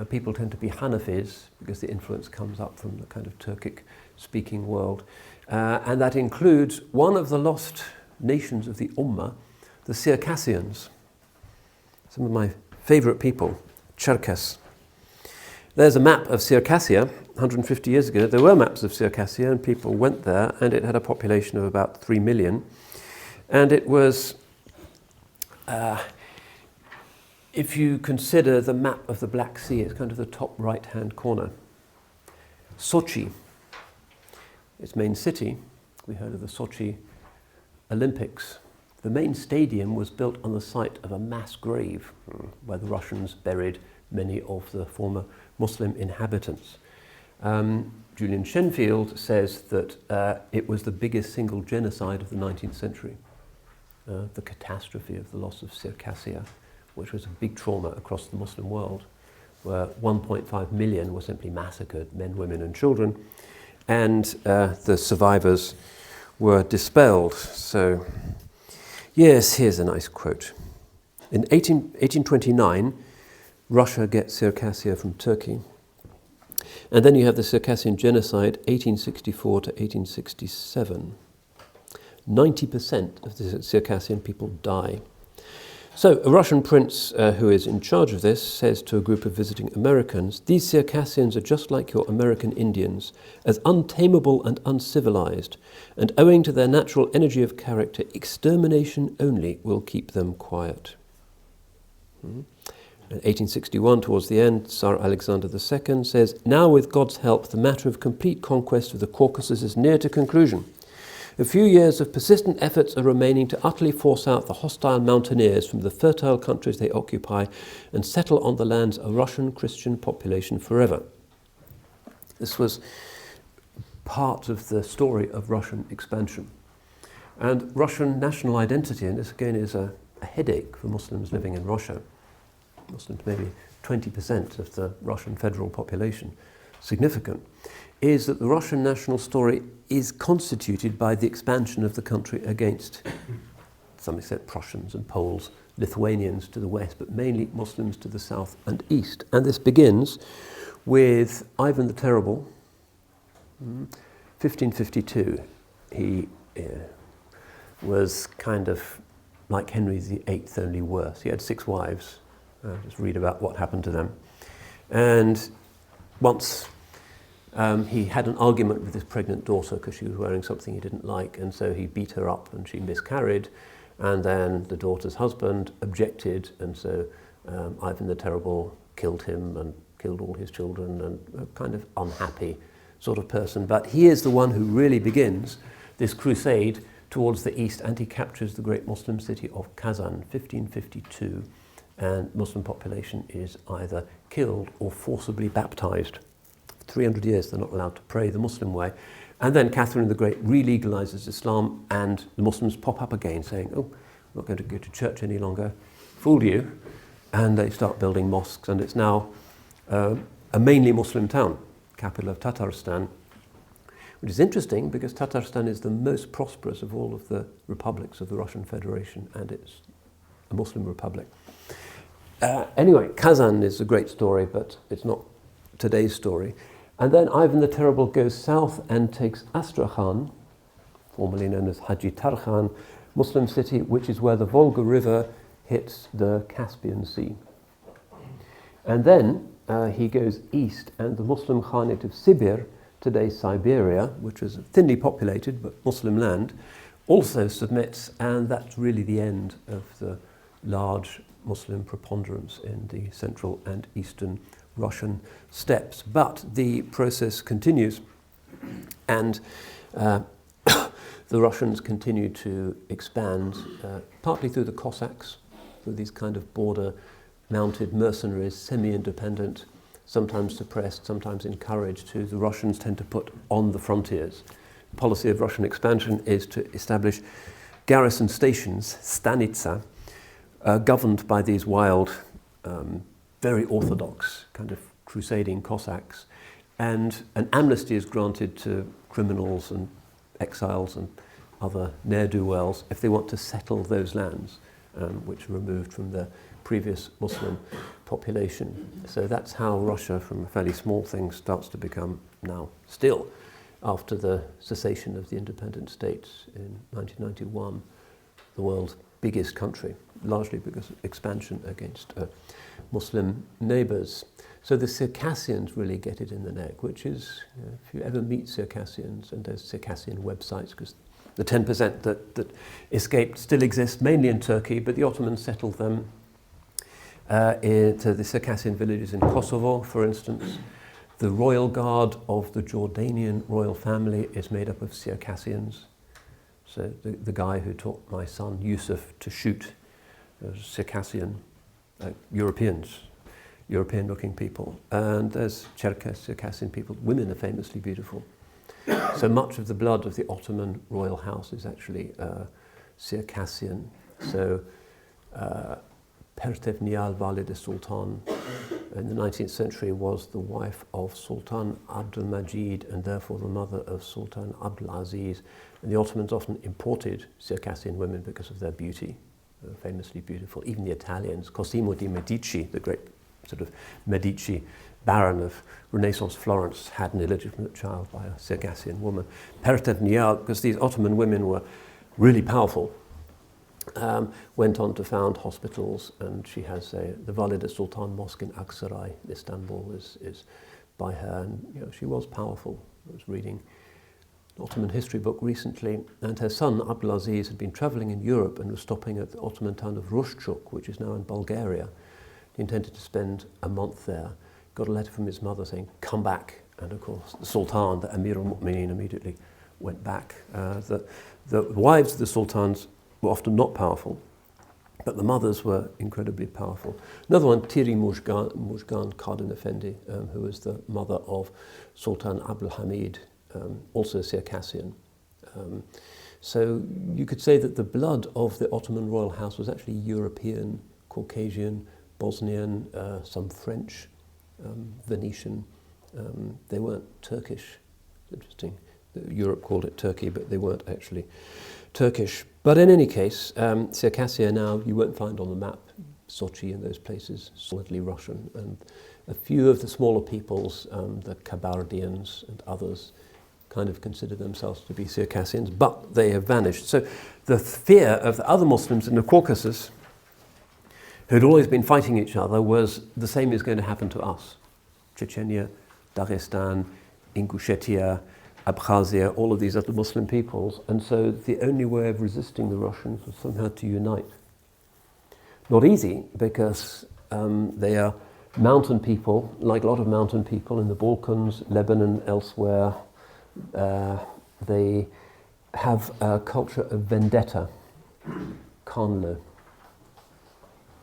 people tend to be Hanafis because the influence comes up from the kind of Turkic-speaking world. And that includes one of the lost nations of the Ummah, the Circassians. Some of my favourite people, Cherkess. There's a map of Circassia. 150 years ago, there were maps of Circassia, and people went there, and it had a population of about 3 million. And it was... if you consider the map of the Black Sea, it's kind of the top right-hand corner. Sochi, its main city, we heard of the Sochi Olympics. The main stadium was built on the site of a mass grave where the Russians buried many of the former Muslim inhabitants. Julian Shenfield says that it was the biggest single genocide of the 19th century. The catastrophe of the loss of Circassia, which was a big trauma across the Muslim world, where 1.5 million were simply massacred, men, women and children, and the survivors were dispelled. So, yes, here's a nice quote. In 1829, Russia gets Circassia from Turkey. And then you have the Circassian Genocide, 1864 to 1867. 90% of the Circassian people die. So a Russian prince who is in charge of this says to a group of visiting Americans, "These Circassians are just like your American Indians, as untamable and uncivilized, and owing to their natural energy of character, extermination only will keep them quiet." In 1861, towards the end, Tsar Alexander II says, "Now with God's help, the matter of complete conquest of the Caucasus is near to conclusion. A few years of persistent efforts are remaining to utterly force out the hostile mountaineers from the fertile countries they occupy and settle on the lands a Russian Christian population forever." This was part of the story of Russian expansion. And Russian national identity, and this again is a headache for Muslims living in Russia. Muslims, maybe 20% of the Russian federal population, significant, is that the Russian national story is constituted by the expansion of the country against, to some extent, Prussians and Poles, Lithuanians to the west, but mainly Muslims to the south and east. And this begins with Ivan the Terrible, 1552. He was kind of like Henry VIII, only worse. He had 6 wives. Just read about what happened to them. And once he had an argument with his pregnant daughter because she was wearing something he didn't like, and so he beat her up and she miscarried, and then the daughter's husband objected, and so Ivan the Terrible killed him and killed all his children, and a kind of unhappy sort of person. But he is the one who really begins this crusade towards the east, and he captures the great Muslim city of Kazan, 1552, and Muslim population is either killed or forcibly baptized. 300 years they're not allowed to pray the Muslim way. And then Catherine the Great re-legalizes Islam, and the Muslims pop up again saying, "Oh, I'm not going to go to church any longer. Fooled you." And they start building mosques, and it's now a mainly Muslim town, capital of Tatarstan, which is interesting because Tatarstan is the most prosperous of all of the republics of the Russian Federation, and it's a Muslim republic. Anyway, Kazan is a great story, but it's not today's story. And then Ivan the Terrible goes south and takes Astrakhan, formerly known as Haji Tarkhan, Muslim city, which is where the Volga River hits the Caspian Sea. And then he goes east, and the Muslim Khanate of Sibir, today Siberia, which was thinly populated but Muslim land, also submits, and that's really the end of the large Muslim preponderance in the central and eastern Russian steppes. But the process continues, and the Russians continue to expand, partly through the Cossacks, through these kind of border-mounted mercenaries, semi-independent, sometimes suppressed, sometimes encouraged, who the Russians tend to put on the frontiers. The policy of Russian expansion is to establish garrison stations, stanitsa, governed by these wild, very orthodox kind of crusading Cossacks, and an amnesty is granted to criminals and exiles and other ne'er-do-wells if they want to settle those lands, which are removed from the previous Muslim population. So that's how Russia, from a fairly small thing, starts to become now, still, after the cessation of the independent states in 1991, the world's biggest country, largely because of expansion against Muslim neighbours. So the Circassians really get it in the neck, which is, if you ever meet Circassians, and there's Circassian websites, because the 10% that escaped still exist, mainly in Turkey, but the Ottomans settled them into the Circassian villages in Kosovo, for instance. The royal guard of the Jordanian royal family is made up of Circassians. So the guy who taught my son Yusuf to shoot was Circassian, European-looking people. And there's Circassian people. Women are famously beautiful. So much of the blood of the Ottoman royal house is actually Circassian. So Pertevniyal Valide Sultan in the 19th century was the wife of Sultan Abdul Majid, and therefore the mother of Sultan Abdul Aziz. And the Ottomans often imported Circassian women because of their beauty, famously beautiful. Even the Italians, Cosimo di Medici, the great sort of Medici baron of Renaissance Florence, had an illegitimate child by a Circassian woman. Pertevniyal, because these Ottoman women were really powerful, went on to found hospitals, and she has the Valide Sultan Mosque in Aksaray, Istanbul, is by her, and she was powerful. I was reading an Ottoman history book recently, and her son Abdulaziz had been travelling in Europe and was stopping at the Ottoman town of Rushchuk, which is now in Bulgaria. He intended to spend a month there. Got a letter from his mother saying, "Come back." And of course, the Sultan, the Amir al-Mu'mineen, immediately went back. The wives of the sultans were often not powerful, but the mothers were incredibly powerful. Another one, Tiri Mujgan Kardin Effendi, who was the mother of Sultan Abdul Hamid, also Circassian. So you could say that the blood of the Ottoman royal house was actually European, Caucasian, Bosnian, some French, Venetian. They weren't Turkish. It's interesting. Europe called it Turkey, but they weren't actually Turkish. But in any case, Circassia now you won't find on the map. Sochi and those places, solidly Russian. And a few of the smaller peoples, the Kabardians and others, kind of consider themselves to be Circassians, but they have vanished. So the fear of the other Muslims in the Caucasus, who had always been fighting each other, was the same is going to happen to us. Chechnya, Dagestan, Ingushetia, Abkhazia, all of these other Muslim peoples. And so the only way of resisting the Russians was somehow to unite. Not easy, because they are mountain people, like a lot of mountain people in the Balkans, Lebanon, elsewhere. They have a culture of vendetta, kanlı.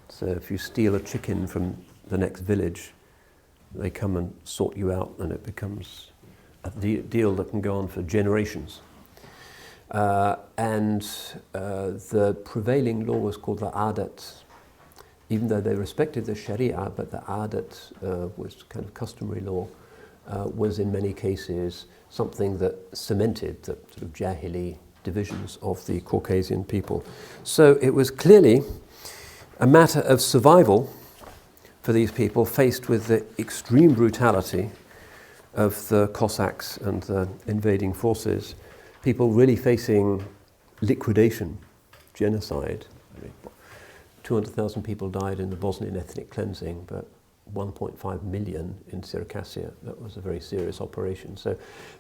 So if you steal a chicken from the next village, they come and sort you out, and it becomes a deal that can go on for generations. And the prevailing law was called the adat. Even though they respected the Sharia, but the adat was kind of customary law, was in many cases something that cemented the sort of Jahili divisions of the Caucasian people. So it was clearly a matter of survival for these people faced with the extreme brutality of the Cossacks and the invading forces, people really facing liquidation genocide. I mean, 200,000 people died in the Bosnian ethnic cleansing, but 1.5 million in Circassia. That was a very serious operation. So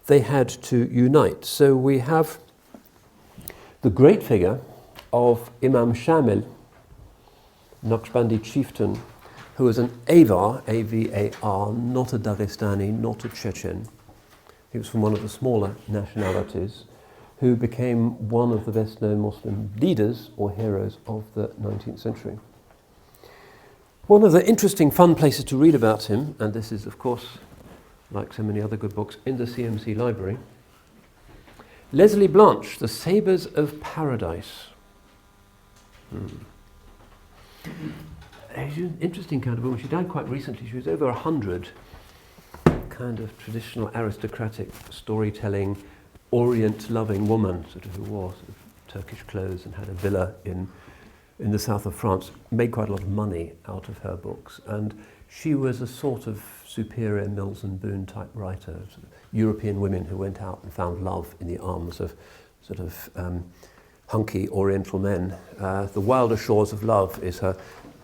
they had to unite. So we have the great figure of Imam Shamil, Naqshbandi chieftain, who was an Avar, A-V-A-R, not a Dagestani, not a Chechen. He was from one of the smaller nationalities, who became one of the best-known Muslim leaders or heroes of the 19th century. One of the interesting, fun places to read about him, and this is, of course, like so many other good books, in the CMC library, Leslie Blanche, The Sabres of Paradise. She's an interesting kind of woman. She died quite recently. She was over 100, kind of traditional aristocratic storytelling, Orient-loving woman, sort of, who wore sort of Turkish clothes and had a villa in the south of France. Made quite a lot of money out of her books, and she was a sort of superior Mills and Boon type writer, sort of European women who went out and found love in the arms of sort of hunky Oriental men. The Wilder Shores of Love is her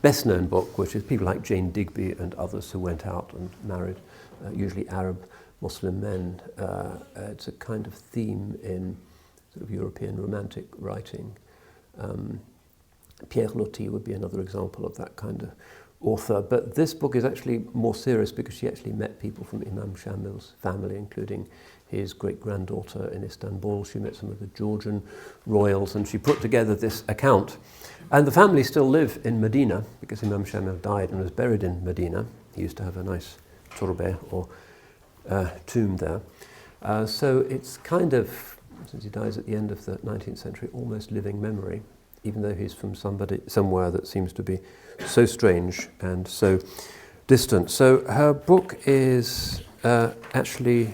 best-known book, which is people like Jane Digby and others who went out and married usually Arab Muslim men. It's a kind of theme in sort of European romantic writing. Pierre Loti would be another example of that kind of author. But this book is actually more serious because she actually met people from Imam Shamil's family, including his great-granddaughter in Istanbul. She met some of the Georgian royals, and she put together this account. And the family still live in Medina because Imam Shamil died and was buried in Medina. He used to have a nice turbe or tomb there. So it's kind of, since he dies at the end of the 19th century, almost living memory, even though he's from somewhere that seems to be so strange and so distant. So her book is actually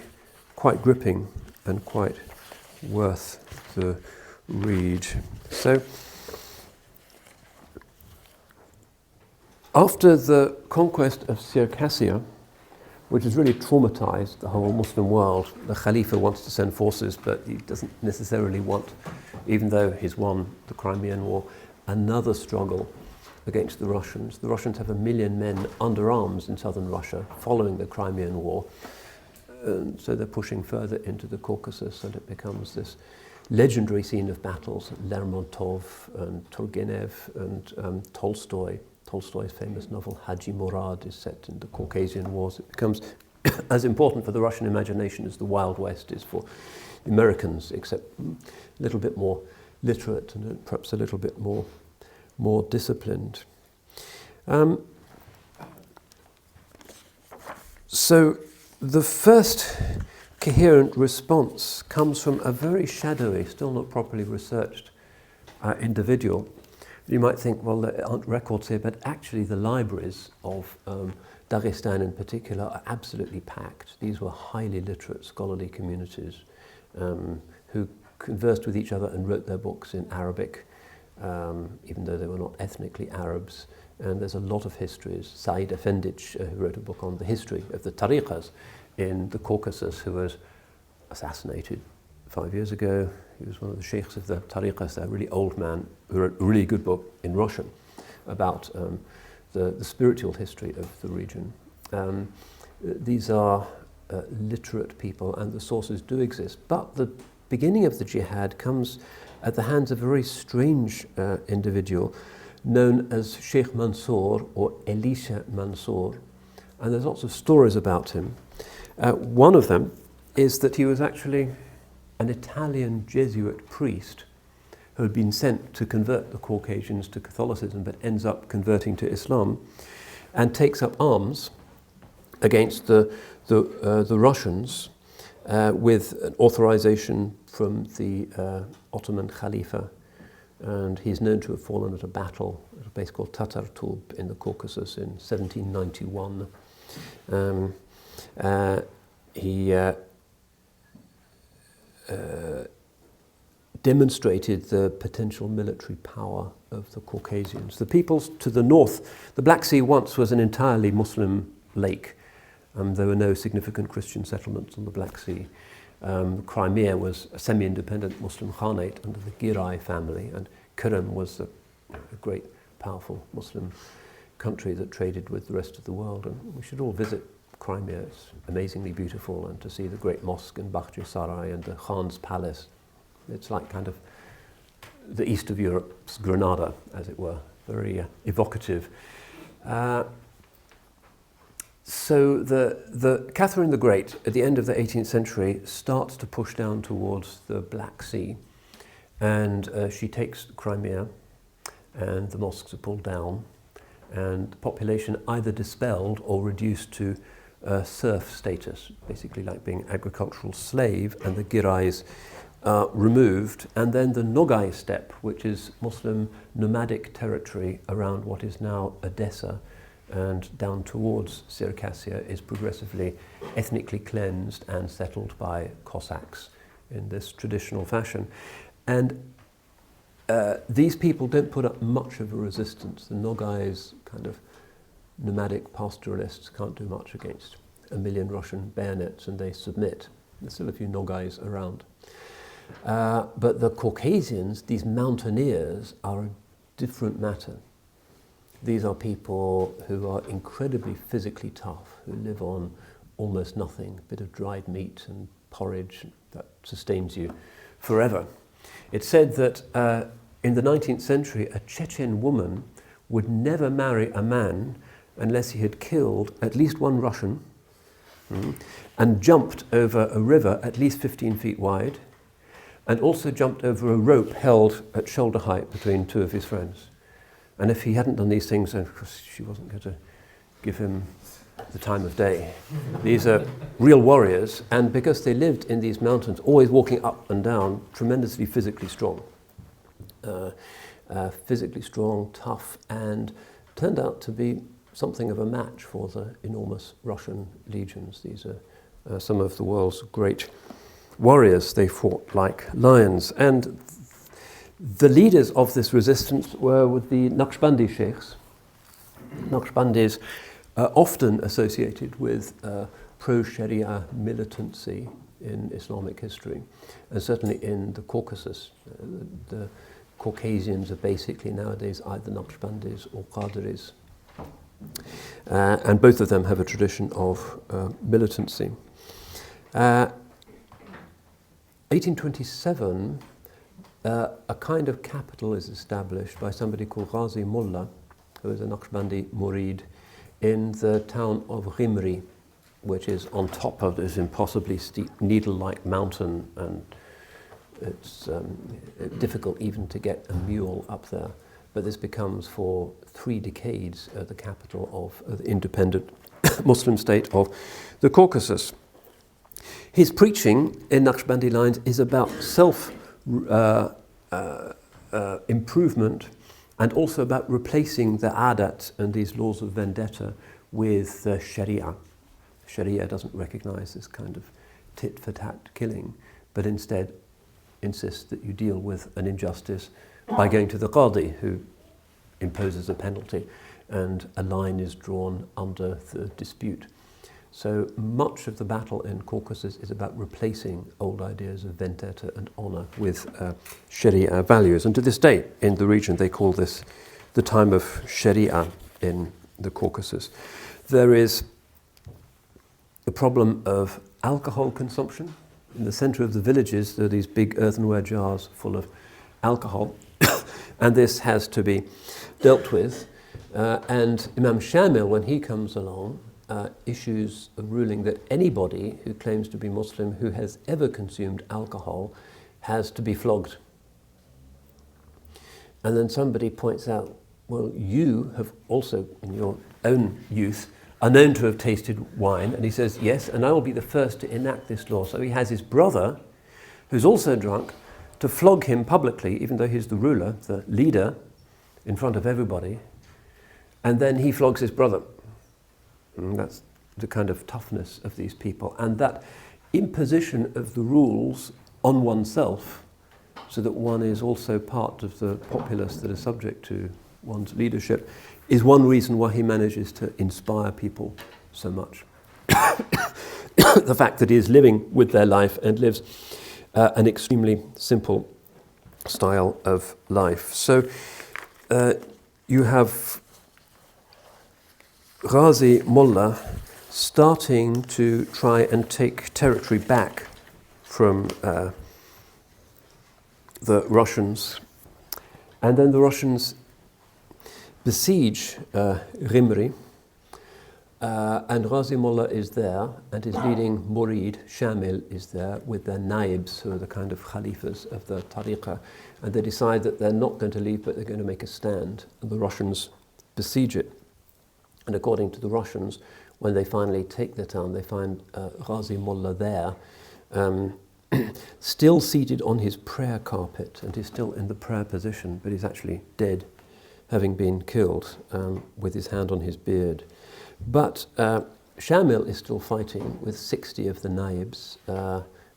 quite gripping and quite worth the read. So after the conquest of Circassia, which has really traumatized the whole Muslim world, the Khalifa wants to send forces, but he doesn't necessarily want, even though he's won the Crimean War, another struggle against the Russians. The Russians have 1 million men under arms in southern Russia following the Crimean War. And so they're pushing further into the Caucasus, and it becomes this legendary scene of battles, Lermontov and Turgenev and Tolstoy. Tolstoy's famous novel Haji Murad is set in the Caucasian Wars. It becomes as important for the Russian imagination as the Wild West is for the Americans, except a little bit more literate and perhaps a little bit more disciplined. So the first coherent response comes from a very shadowy, still not properly researched individual. You might think, well, there aren't records here, but actually the libraries of Dagestan in particular are absolutely packed. These were highly literate scholarly communities who conversed with each other and wrote their books in Arabic, even though they were not ethnically Arabs. And there's a lot of histories. Said Efendic, who wrote a book on the history of the tariqas in the Caucasus, who was assassinated 5 years ago. He was one of the sheikhs of the tariqas, a really old man who wrote a really good book in Russian about the spiritual history of the region. These are literate people, and the sources do exist. But the beginning of the jihad comes at the hands of a very strange individual known as Sheikh Mansour or Elisha Mansour. And there's lots of stories about him. One of them is that he was actually an Italian Jesuit priest who had been sent to convert the Caucasians to Catholicism, but ends up converting to Islam and takes up arms against the Russians with an authorization from the Ottoman Khalifa. And he's known to have fallen at a battle at a place called Tatartub in the Caucasus in 1791. He demonstrated the potential military power of the Caucasians. The peoples to the north, the Black Sea once was an entirely Muslim lake. There were no significant Christian settlements on the Black Sea. Crimea was a semi-independent Muslim Khanate under the Giray family, and Kerem was a great, powerful Muslim country that traded with the rest of the world, and we should all visit Crimea. It's amazingly beautiful, and to see the great mosque in Bakhchi Sarai and the Khan's palace. It's like kind of the east of Europe's Granada, as it were, very evocative. So the Catherine the Great, at the end of the 18th century, starts to push down towards the Black Sea, and she takes Crimea, and the mosques are pulled down, and the population either dispelled or reduced to serf status, basically like being agricultural slave, and the Girais removed, and then the Nogai steppe, which is Muslim nomadic territory around what is now Odessa and down towards Circassia, is progressively ethnically cleansed and settled by Cossacks in this traditional fashion. And these people don't put up much of a resistance. The Nogais, kind of nomadic pastoralists, can't do much against 1 million Russian bayonets, and they submit. There's still a few Nogais around. But the Caucasians, these mountaineers, are a different matter. These are people who are incredibly physically tough, who live on almost nothing, a bit of dried meat and porridge that sustains you forever. It's said that in the 19th century, a Chechen woman would never marry a man unless he had killed at least one Russian and jumped over a river at least 15 feet wide, and also jumped over a rope held at shoulder height between two of his friends. And if he hadn't done these things, then of course she wasn't going to give him the time of day. These are real warriors, and because they lived in these mountains, always walking up and down, tremendously physically strong. Physically strong, tough, and turned out to be something of a match for the enormous Russian legions. These are some of the world's great warriors. They fought like lions. And the leaders of this resistance were with the Naqshbandi sheikhs. Naqshbandis are often associated with pro-Sharia militancy in Islamic history, and certainly in the Caucasus. The Caucasians are basically nowadays either Naqshbandis or Qadiris. And both of them have a tradition of militancy. 1827, a kind of capital is established by somebody called Ghazi Mullah, who is a Naqshbandi Murid, in the town of Ghimri, which is on top of this impossibly steep needle-like mountain, and it's difficult even to get a mule up there. But this becomes for 3 decades the capital of the independent Muslim state of the Caucasus. His preaching in Naqshbandi lines is about improvement, and also about replacing the adat and these laws of vendetta with Sharia. Sharia doesn't recognize this kind of tit-for-tat killing, but instead insists that you deal with an injustice by going to the Qadi, who imposes a penalty, and a line is drawn under the dispute. So much of the battle in Caucasus is about replacing old ideas of vendetta and honor with Sharia values. And to this day, in the region, they call this the time of Sharia in the Caucasus. There is the problem of alcohol consumption. In the center of the villages, there are these big earthenware jars full of alcohol, and this has to be dealt with. And Imam Shamil, when he comes along, issues a ruling that anybody who claims to be Muslim who has ever consumed alcohol has to be flogged. And then somebody points out, well, you have also, in your own youth, are known to have tasted wine. And he says, yes, and I will be the first to enact this law. So he has his brother, who's also drunk, to flog him publicly, even though he's the ruler, the leader, in front of everybody. And then he flogs his brother. And that's the kind of toughness of these people. And that imposition of the rules on oneself, so that one is also part of the populace that is subject to one's leadership, is one reason why he manages to inspire people so much. The fact that he is living with their life and lives an extremely simple style of life. So you have Ghazi Mullah starting to try and take territory back from the Russians. And then the Russians besiege Rimri, and Ghazi Mullah is there, and his leading murid, Shamil, is there with their naibs, who are the kind of khalifas of the tariqah, and they decide that they're not going to leave, but they're going to make a stand, and the Russians besiege it. And according to the Russians, when they finally take the town, they find Ghazi Mullah there, still seated on his prayer carpet, and he's still in the prayer position, but he's actually dead, having been killed with his hand on his beard. But Shamil is still fighting with 60 of the naibs,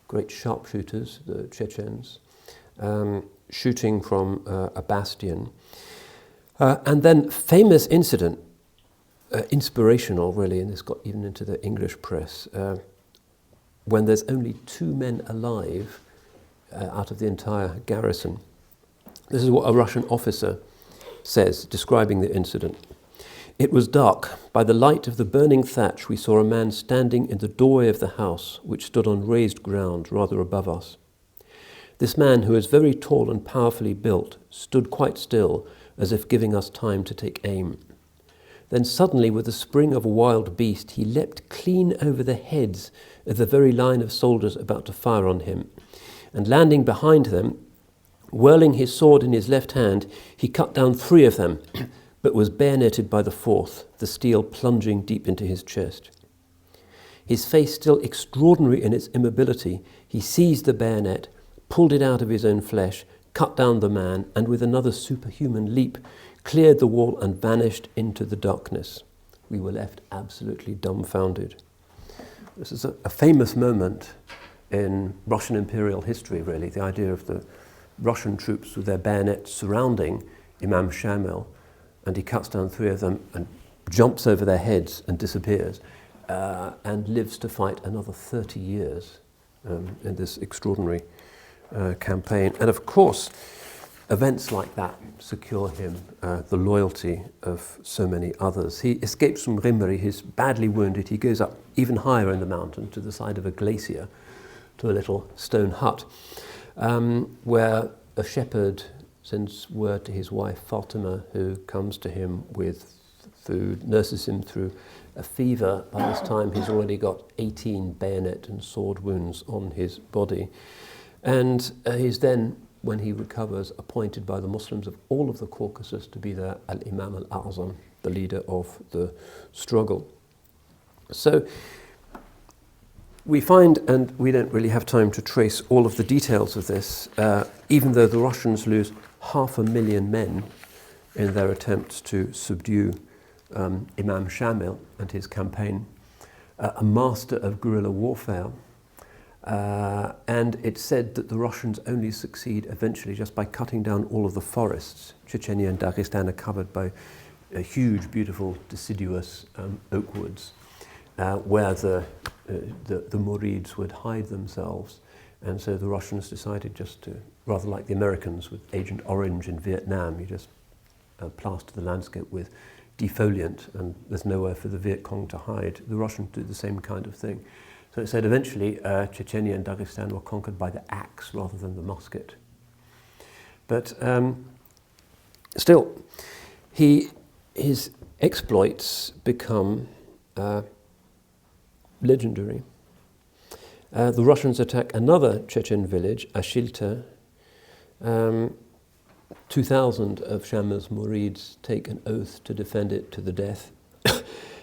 great sharpshooters, the Chechens, shooting from a bastion. And then famous incident, inspirational really, and this got even into the English press, when there's only 2 men alive out of the entire garrison. This is what a Russian officer says, describing the incident. It was dark. By the light of the burning thatch, we saw a man standing in the doorway of the house, which stood on raised ground rather above us. This man, who is very tall and powerfully built, stood quite still, as if giving us time to take aim. Then suddenly, with the spring of a wild beast, he leapt clean over the heads of the very line of soldiers about to fire on him, and landing behind them, whirling his sword in his left hand, he cut down 3 of them, but was bayoneted by the 4th, the steel plunging deep into his chest. His face still extraordinary in its immobility, he seized the bayonet, pulled it out of his own flesh, cut down the man, and with another superhuman leap, cleared the wall and vanished into the darkness. We were left absolutely dumbfounded. This is a famous moment in Russian imperial history, really, the idea of the Russian troops with their bayonets surrounding Imam Shamil, and he cuts down 3 of them and jumps over their heads and disappears, and lives to fight another 30 years in this extraordinary campaign. And of course, events like that secure him the loyalty of so many others. He escapes from Rimri, he's badly wounded, he goes up even higher in the mountain to the side of a glacier, to a little stone hut, where a shepherd sends word to his wife Fatima, who comes to him with food, nurses him through a fever. By this time he's already got 18 bayonet and sword wounds on his body. And he's then, when he recovers, appointed by the Muslims of all of the Caucasus to be the Al-Imam Al-A'zam, the leader of the struggle. So we find, and we don't really have time to trace all of the details of this, even though the Russians lose 500,000 men in their attempts to subdue Imam Shamil and his campaign, a master of guerrilla warfare. And it's said that the Russians only succeed eventually just by cutting down all of the forests. Chechnya and Dagestan are covered by huge, beautiful, deciduous oak woods, where the Murids would hide themselves. And so the Russians decided just to, rather like the Americans with Agent Orange in Vietnam, you just plaster the landscape with defoliant and there's nowhere for the Viet Cong to hide. The Russians do the same kind of thing. So it said eventually Chechnya and Dagestan were conquered by the axe rather than the musket. But still, his exploits become legendary. The Russians attack another Chechen village, Ashilta. 2,000 of Shamil's Murids take an oath to defend it to the death.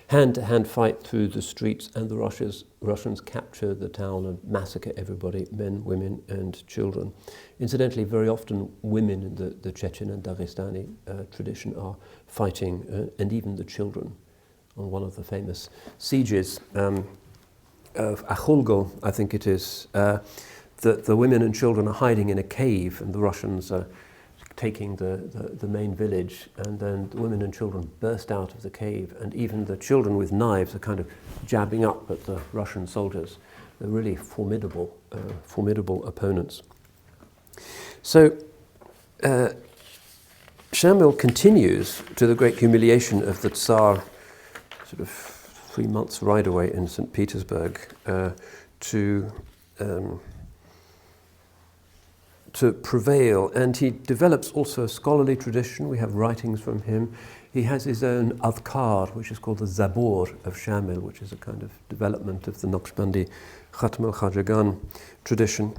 Hand-to-hand fight through the streets, and the Russians capture the town and massacre everybody, men, women, and children. Incidentally, very often women in the Chechen and Dagestani tradition are fighting, and even the children. On one of the famous sieges of Akhulgo, I think it is, the women and children are hiding in a cave, and the Russians are taking the main village, and then the women and children burst out of the cave, and even the children with knives are kind of jabbing up at the Russian soldiers. They're really formidable opponents. So Shamil continues, to the great humiliation of the Tsar, sort of 3 months ride away in St. Petersburg, to prevail, and he develops also a scholarly tradition. We have writings from him. He has his own adhkar, which is called the Zabur of Shamil, which is a kind of development of the Naqshbandi Khatm al-Khajagan tradition.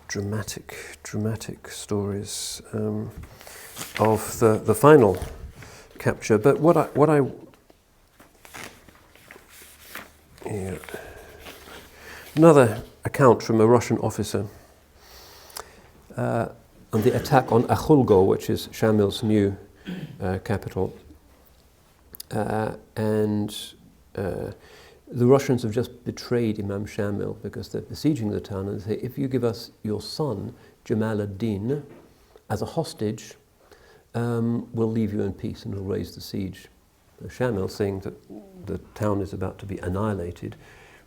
Dramatic stories of the final capture. But another account from a Russian officer on the attack on Akhulgo, which is Shamil's new capital. The Russians have just betrayed Imam Shamil because they're besieging the town, and they say, if you give us your son, Jamal ad-Din, as a hostage, we'll leave you in peace and we'll raise the siege. So Shamil, saying that the town is about to be annihilated,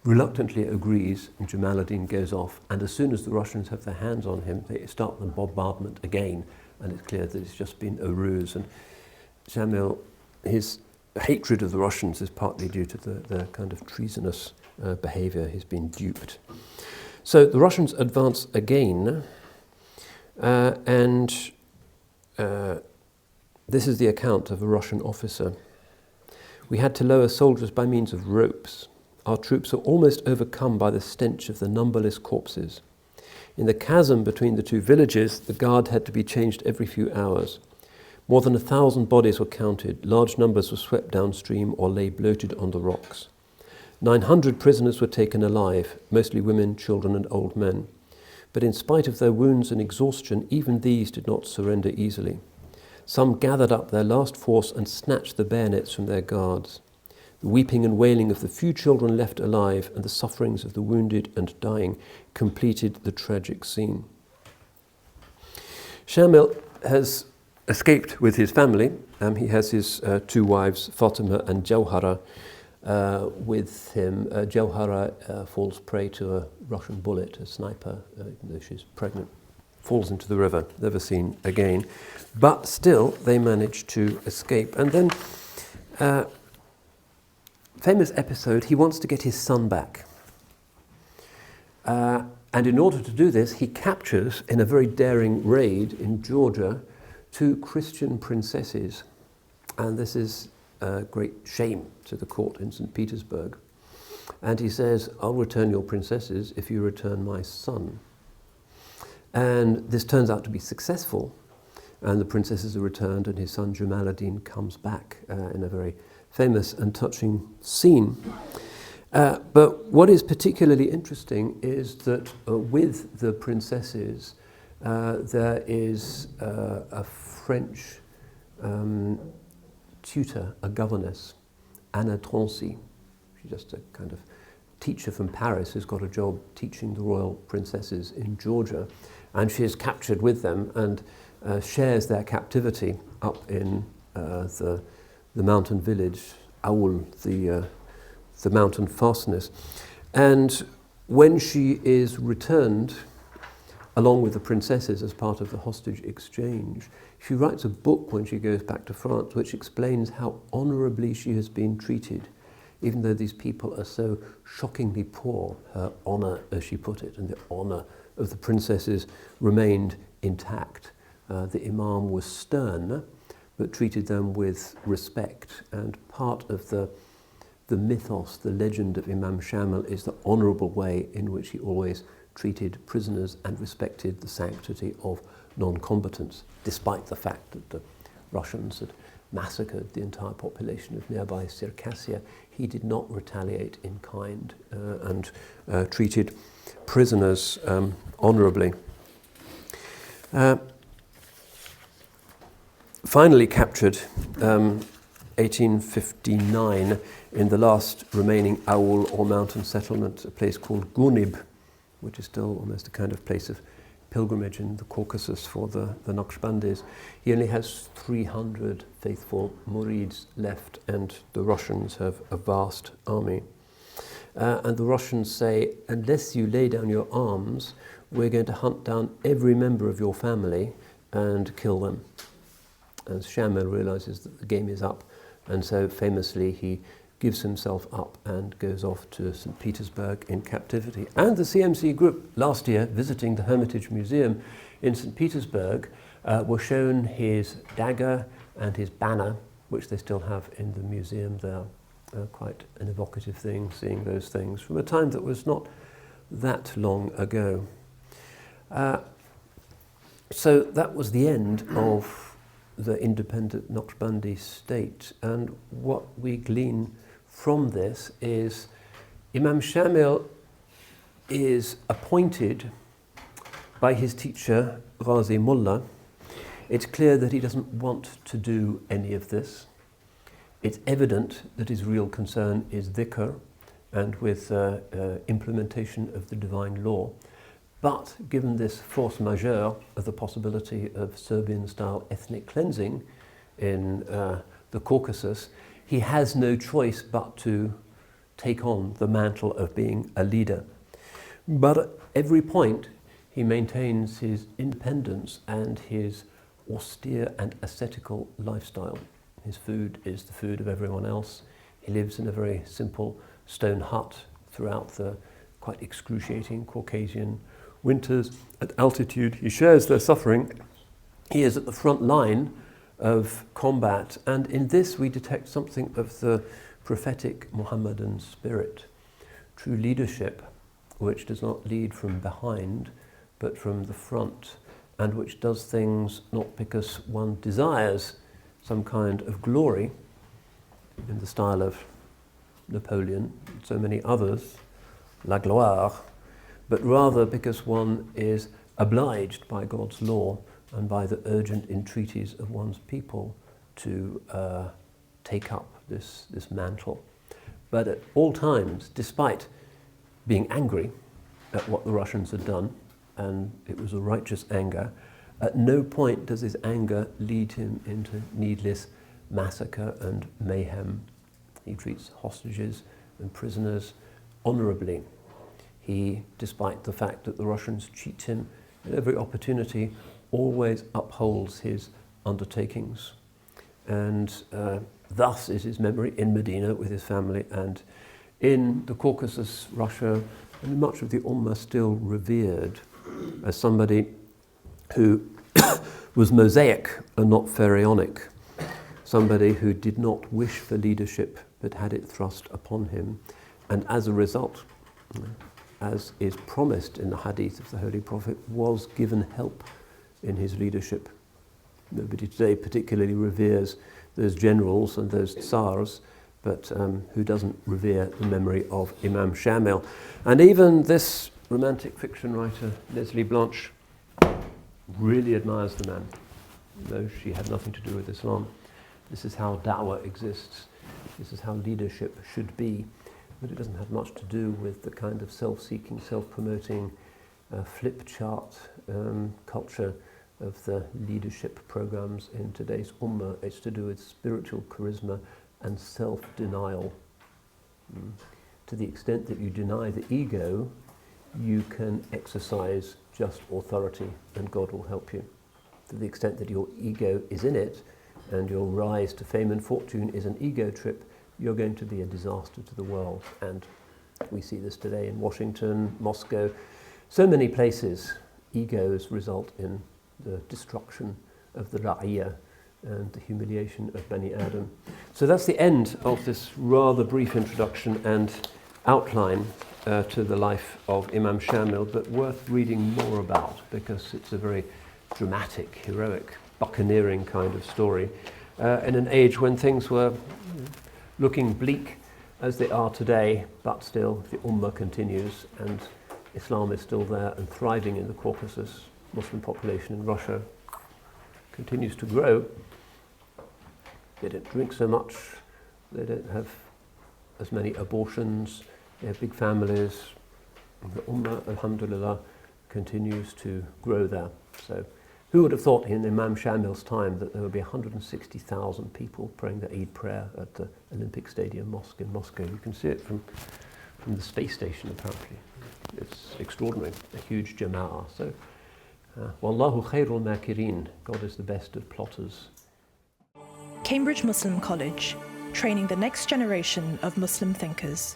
reluctantly agrees, and Jamal ad-Din goes off, and as soon as the Russians have their hands on him, they start the bombardment again, and it's clear that it's just been a ruse. And Shamil, his hatred of the Russians is partly due to the kind of treasonous behavior. He's been duped. So the Russians advance again, and this is the account of a Russian officer. We had to lower soldiers by means of ropes. Our troops were almost overcome by the stench of the numberless corpses. In the chasm between the two villages, the guard had to be changed every few hours. More than 1,000 bodies were counted. Large numbers were swept downstream or lay bloated on the rocks. 900 prisoners were taken alive, mostly women, children, and old men. But in spite of their wounds and exhaustion, even these did not surrender easily. Some gathered up their last force and snatched the bayonets from their guards. The weeping and wailing of the few children left alive and the sufferings of the wounded and dying completed the tragic scene. Shamil has escaped with his family. He has his two wives, Fatima and Jawhara, with him. Jawhara falls prey to a Russian bullet, a sniper, even though she's pregnant, falls into the river, never seen again. But still, they manage to escape. And then, famous episode, he wants to get his son back. And in order to do this, he captures, in a very daring raid in Georgia, 2 Christian princesses. And this is a great shame to the court in St. Petersburg. And he says, I'll return your princesses if you return my son. And this turns out to be successful. And the princesses are returned, and his son Jamal ad-Din comes back in a very famous and touching scene. But what is particularly interesting is that with the princesses, there is a French tutor, a governess, Anna Trancy. She's just a kind of teacher from Paris who's got a job teaching the royal princesses in Georgia. And she is captured with them and shares their captivity up in the mountain village, Aul, the mountain fastness. And when she is returned, along with the princesses as part of the hostage exchange, she writes a book when she goes back to France which explains how honourably she has been treated. Even though these people are so shockingly poor, her honour, as she put it, and the honour of the princesses remained intact. The Imam was stern, but treated them with respect. And part of the mythos, the legend of Imam Shamil is the honourable way in which he always treated prisoners and respected the sanctity of non-combatants, despite the fact that the Russians had massacred the entire population of nearby Circassia. He did not retaliate in kind and treated prisoners honourably. Finally captured 1859 in the last remaining Aul or mountain settlement, a place called Gunib, which is still almost a kind of place of pilgrimage in the Caucasus for the Naqshbandis. He only has 300 faithful murids left, and the Russians have a vast army. and the Russians say, unless you lay down your arms, we're going to hunt down every member of your family and kill them. And Shamil realizes that the game is up, and so famously he gives himself up and goes off to St. Petersburg in captivity. And the CMC group last year, visiting the Hermitage Museum in St. Petersburg, were shown his dagger and his banner, which they still have in the museum there. Quite an evocative thing, seeing those things from a time that was not that long ago. So that was the end of the independent Naqshbandi state, and what we glean from this is Imam Shamil is appointed by his teacher Ghazi Mullah. It's clear that he doesn't want to do any of this. It's evident that his real concern is dhikr and with implementation of the divine law. But given this force majeure of the possibility of Serbian-style ethnic cleansing in the Caucasus, he has no choice but to take on the mantle of being a leader. But at every point, he maintains his independence and his austere and ascetical lifestyle. His food is the food of everyone else. He lives in a very simple stone hut throughout the quite excruciating Caucasian winters. At altitude, he shares their suffering. He is at the front line of combat, and in this we detect something of the prophetic Muhammadan spirit. True leadership, which does not lead from behind, but from the front, and which does things not because one desires some kind of glory, in the style of Napoleon and so many others, la gloire, but rather because one is obliged by God's law and by the urgent entreaties of one's people to take up this mantle. But at all times, despite being angry at what the Russians had done, and it was a righteous anger, at no point does his anger lead him into needless massacre and mayhem. He treats hostages and prisoners honorably. He, despite the fact that the Russians cheat him at every opportunity, always upholds his undertakings. And thus is his memory in Medina with his family, and in the Caucasus, Russia, and much of the Ummah still revered as somebody who was Mosaic and not Pharaonic, somebody who did not wish for leadership but had it thrust upon him, and as a result, as is promised in the hadith of the Holy Prophet, was given help in his leadership. Nobody today particularly reveres those generals and those tsars, but who doesn't revere the memory of Imam Shamil. And even this romantic fiction writer, Leslie Blanche, really admires the man, though she had nothing to do with Islam. This is how da'wah exists. This is how leadership should be. But it doesn't have much to do with the kind of self-seeking, self-promoting, flip chart culture of the leadership programs in today's ummah. It's to do with spiritual charisma and self-denial. To the extent that you deny the ego, you can exercise just authority and God will help you. To the extent that your ego is in it and your rise to fame and fortune is an ego trip, you're going to be a disaster to the world. And we see this today in Washington, Moscow, so many places. Egos result in the destruction of the ra'iyah and the humiliation of Bani Adam. So that's the end of this rather brief introduction and outline to the life of Imam Shamil, but worth reading more about because it's a very dramatic, heroic, buccaneering kind of story in an age when things were looking bleak as they are today, but still the Ummah continues and Islam is still there and thriving in the Caucasus. Muslim population in Russia continues to grow. They don't drink so much, they don't have as many abortions, they have big families. The Ummah, alhamdulillah, continues to grow there. So who would have thought in Imam Shamil's time that there would be 160,000 people praying the Eid prayer at the Olympic Stadium Mosque in Moscow? You can see it from from the space station, apparently. It's extraordinary, a huge jama'ah. So, Wallahu khairul makirin, God is the best of plotters. Cambridge Muslim College, training the next generation of Muslim thinkers.